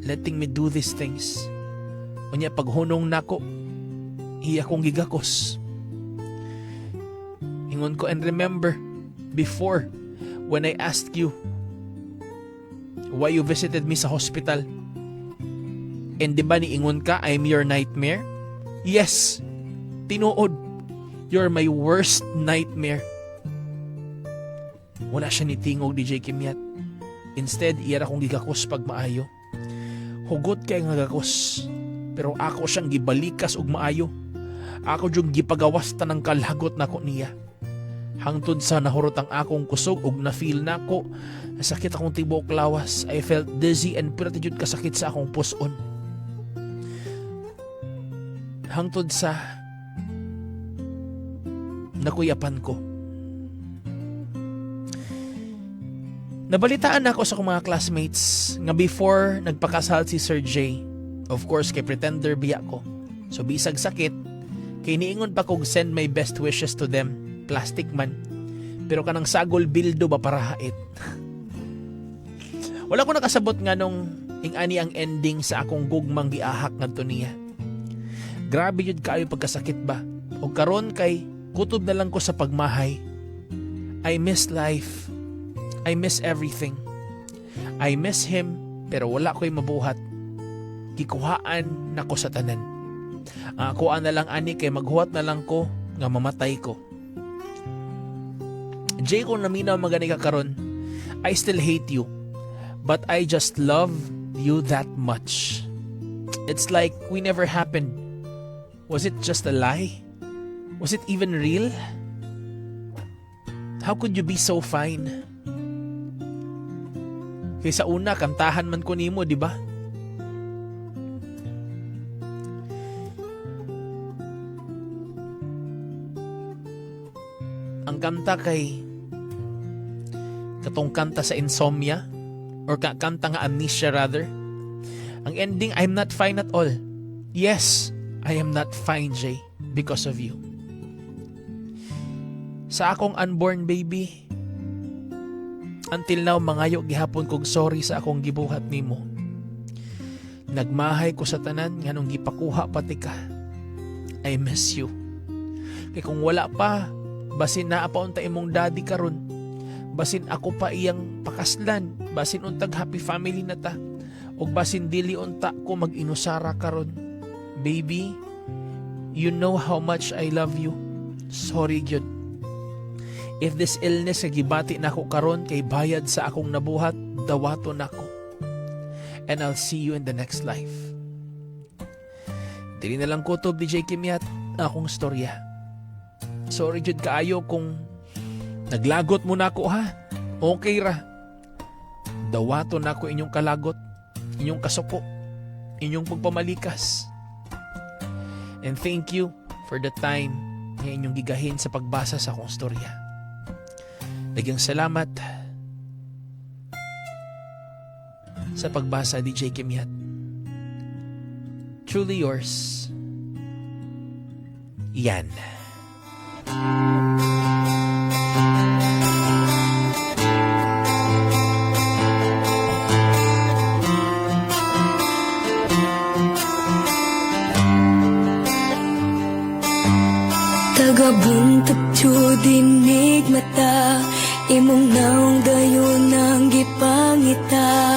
letting me do these things. Unya paghunong nako, iya kong gigakos. Ingon ko, and remember, before, when I asked you why you visited me sa hospital, and di ba ni ingon ka, I'm your nightmare? Yes, tinuod, you're my worst nightmare. Wala siya ni tingog, DJ Kimyat. Instead, iya akong gigakos pag maayo. Hugot kay nga gakos. Pero ako siyang gibalikas og maayo. Ako jung gipagawas ta ng kalagot nako niya. Hangtod sa nahurot ang akong kusog ug na-feel nako. Nasakit akong tibuok lawas. I felt dizzy and pira jud kasakit sa akong puson. Hangtod sa nakuyapan ko. Nabalitaan ako sa akong mga classmates nga before nagpakasal si Sir J. Of course, kay pretender biya ko. So bisag sakit, kay niingon pa kog send my best wishes to them. Plastic man. Pero kanang sagol bildo ba para hait. Wala ko nakasabot nga nung ingani ang ending sa akong gugmang giahak ngadto niya. Grabe yun kaayo pagkasakit ba. O karon kay kutob na lang ko sa pagmahay. I miss life. I miss everything. I miss him pero wala ko'y mabuhat. Gikuhaan na ko sa tanan. Kuhaan na lang ani kay maghuwat na lang ko nga mamatay ko. Jay, kung naminaw magani ka karon, I still hate you. But I just love you that much. It's like we never happened. Was it just a lie? Was it even real? How could you be so fine? Kaysa una, kantahan man ko nimo, di ba? Ang kanta kay katong kanta sa insomnia or kanta nga amnesia rather. Ang ending, I'm not fine at all. Yes, I am not fine, Jay, because of you. Sa akong unborn baby, until now, mangayo gihapon kog sorry sa akong gibuhat nimo. Nagmahay ko sa tanan nga nung gipakuha pati ka. I miss you. Kay kung wala pa, basin naa pa unta imong daddy karon. Basin ako pa iyang pakaslan. Basin untag happy family na ta. Og basin dili unta ko mag-inusara karon. Baby, you know how much I love you. Sorry gyud. If this illness nga gibati nako karon kay bayad sa akong nabuhat, dawato nako. And I'll see you in the next life. Dili na lang kutob DJ Kimyat akong storya. Sorry jud kaayo kung naglagot mo nako ha. Okay ra. Dawato nako inyong kalagot, inyong kasuko, inyong pagpamalikas. And thank you for the time nga inyong gigahin sa pagbasa sa akong storya. Daghang salamat sa pagbasa, DJ Kimyat. Truly yours, Yan. Tagabuntag dinig mata, imong naong dayon ang gipangita.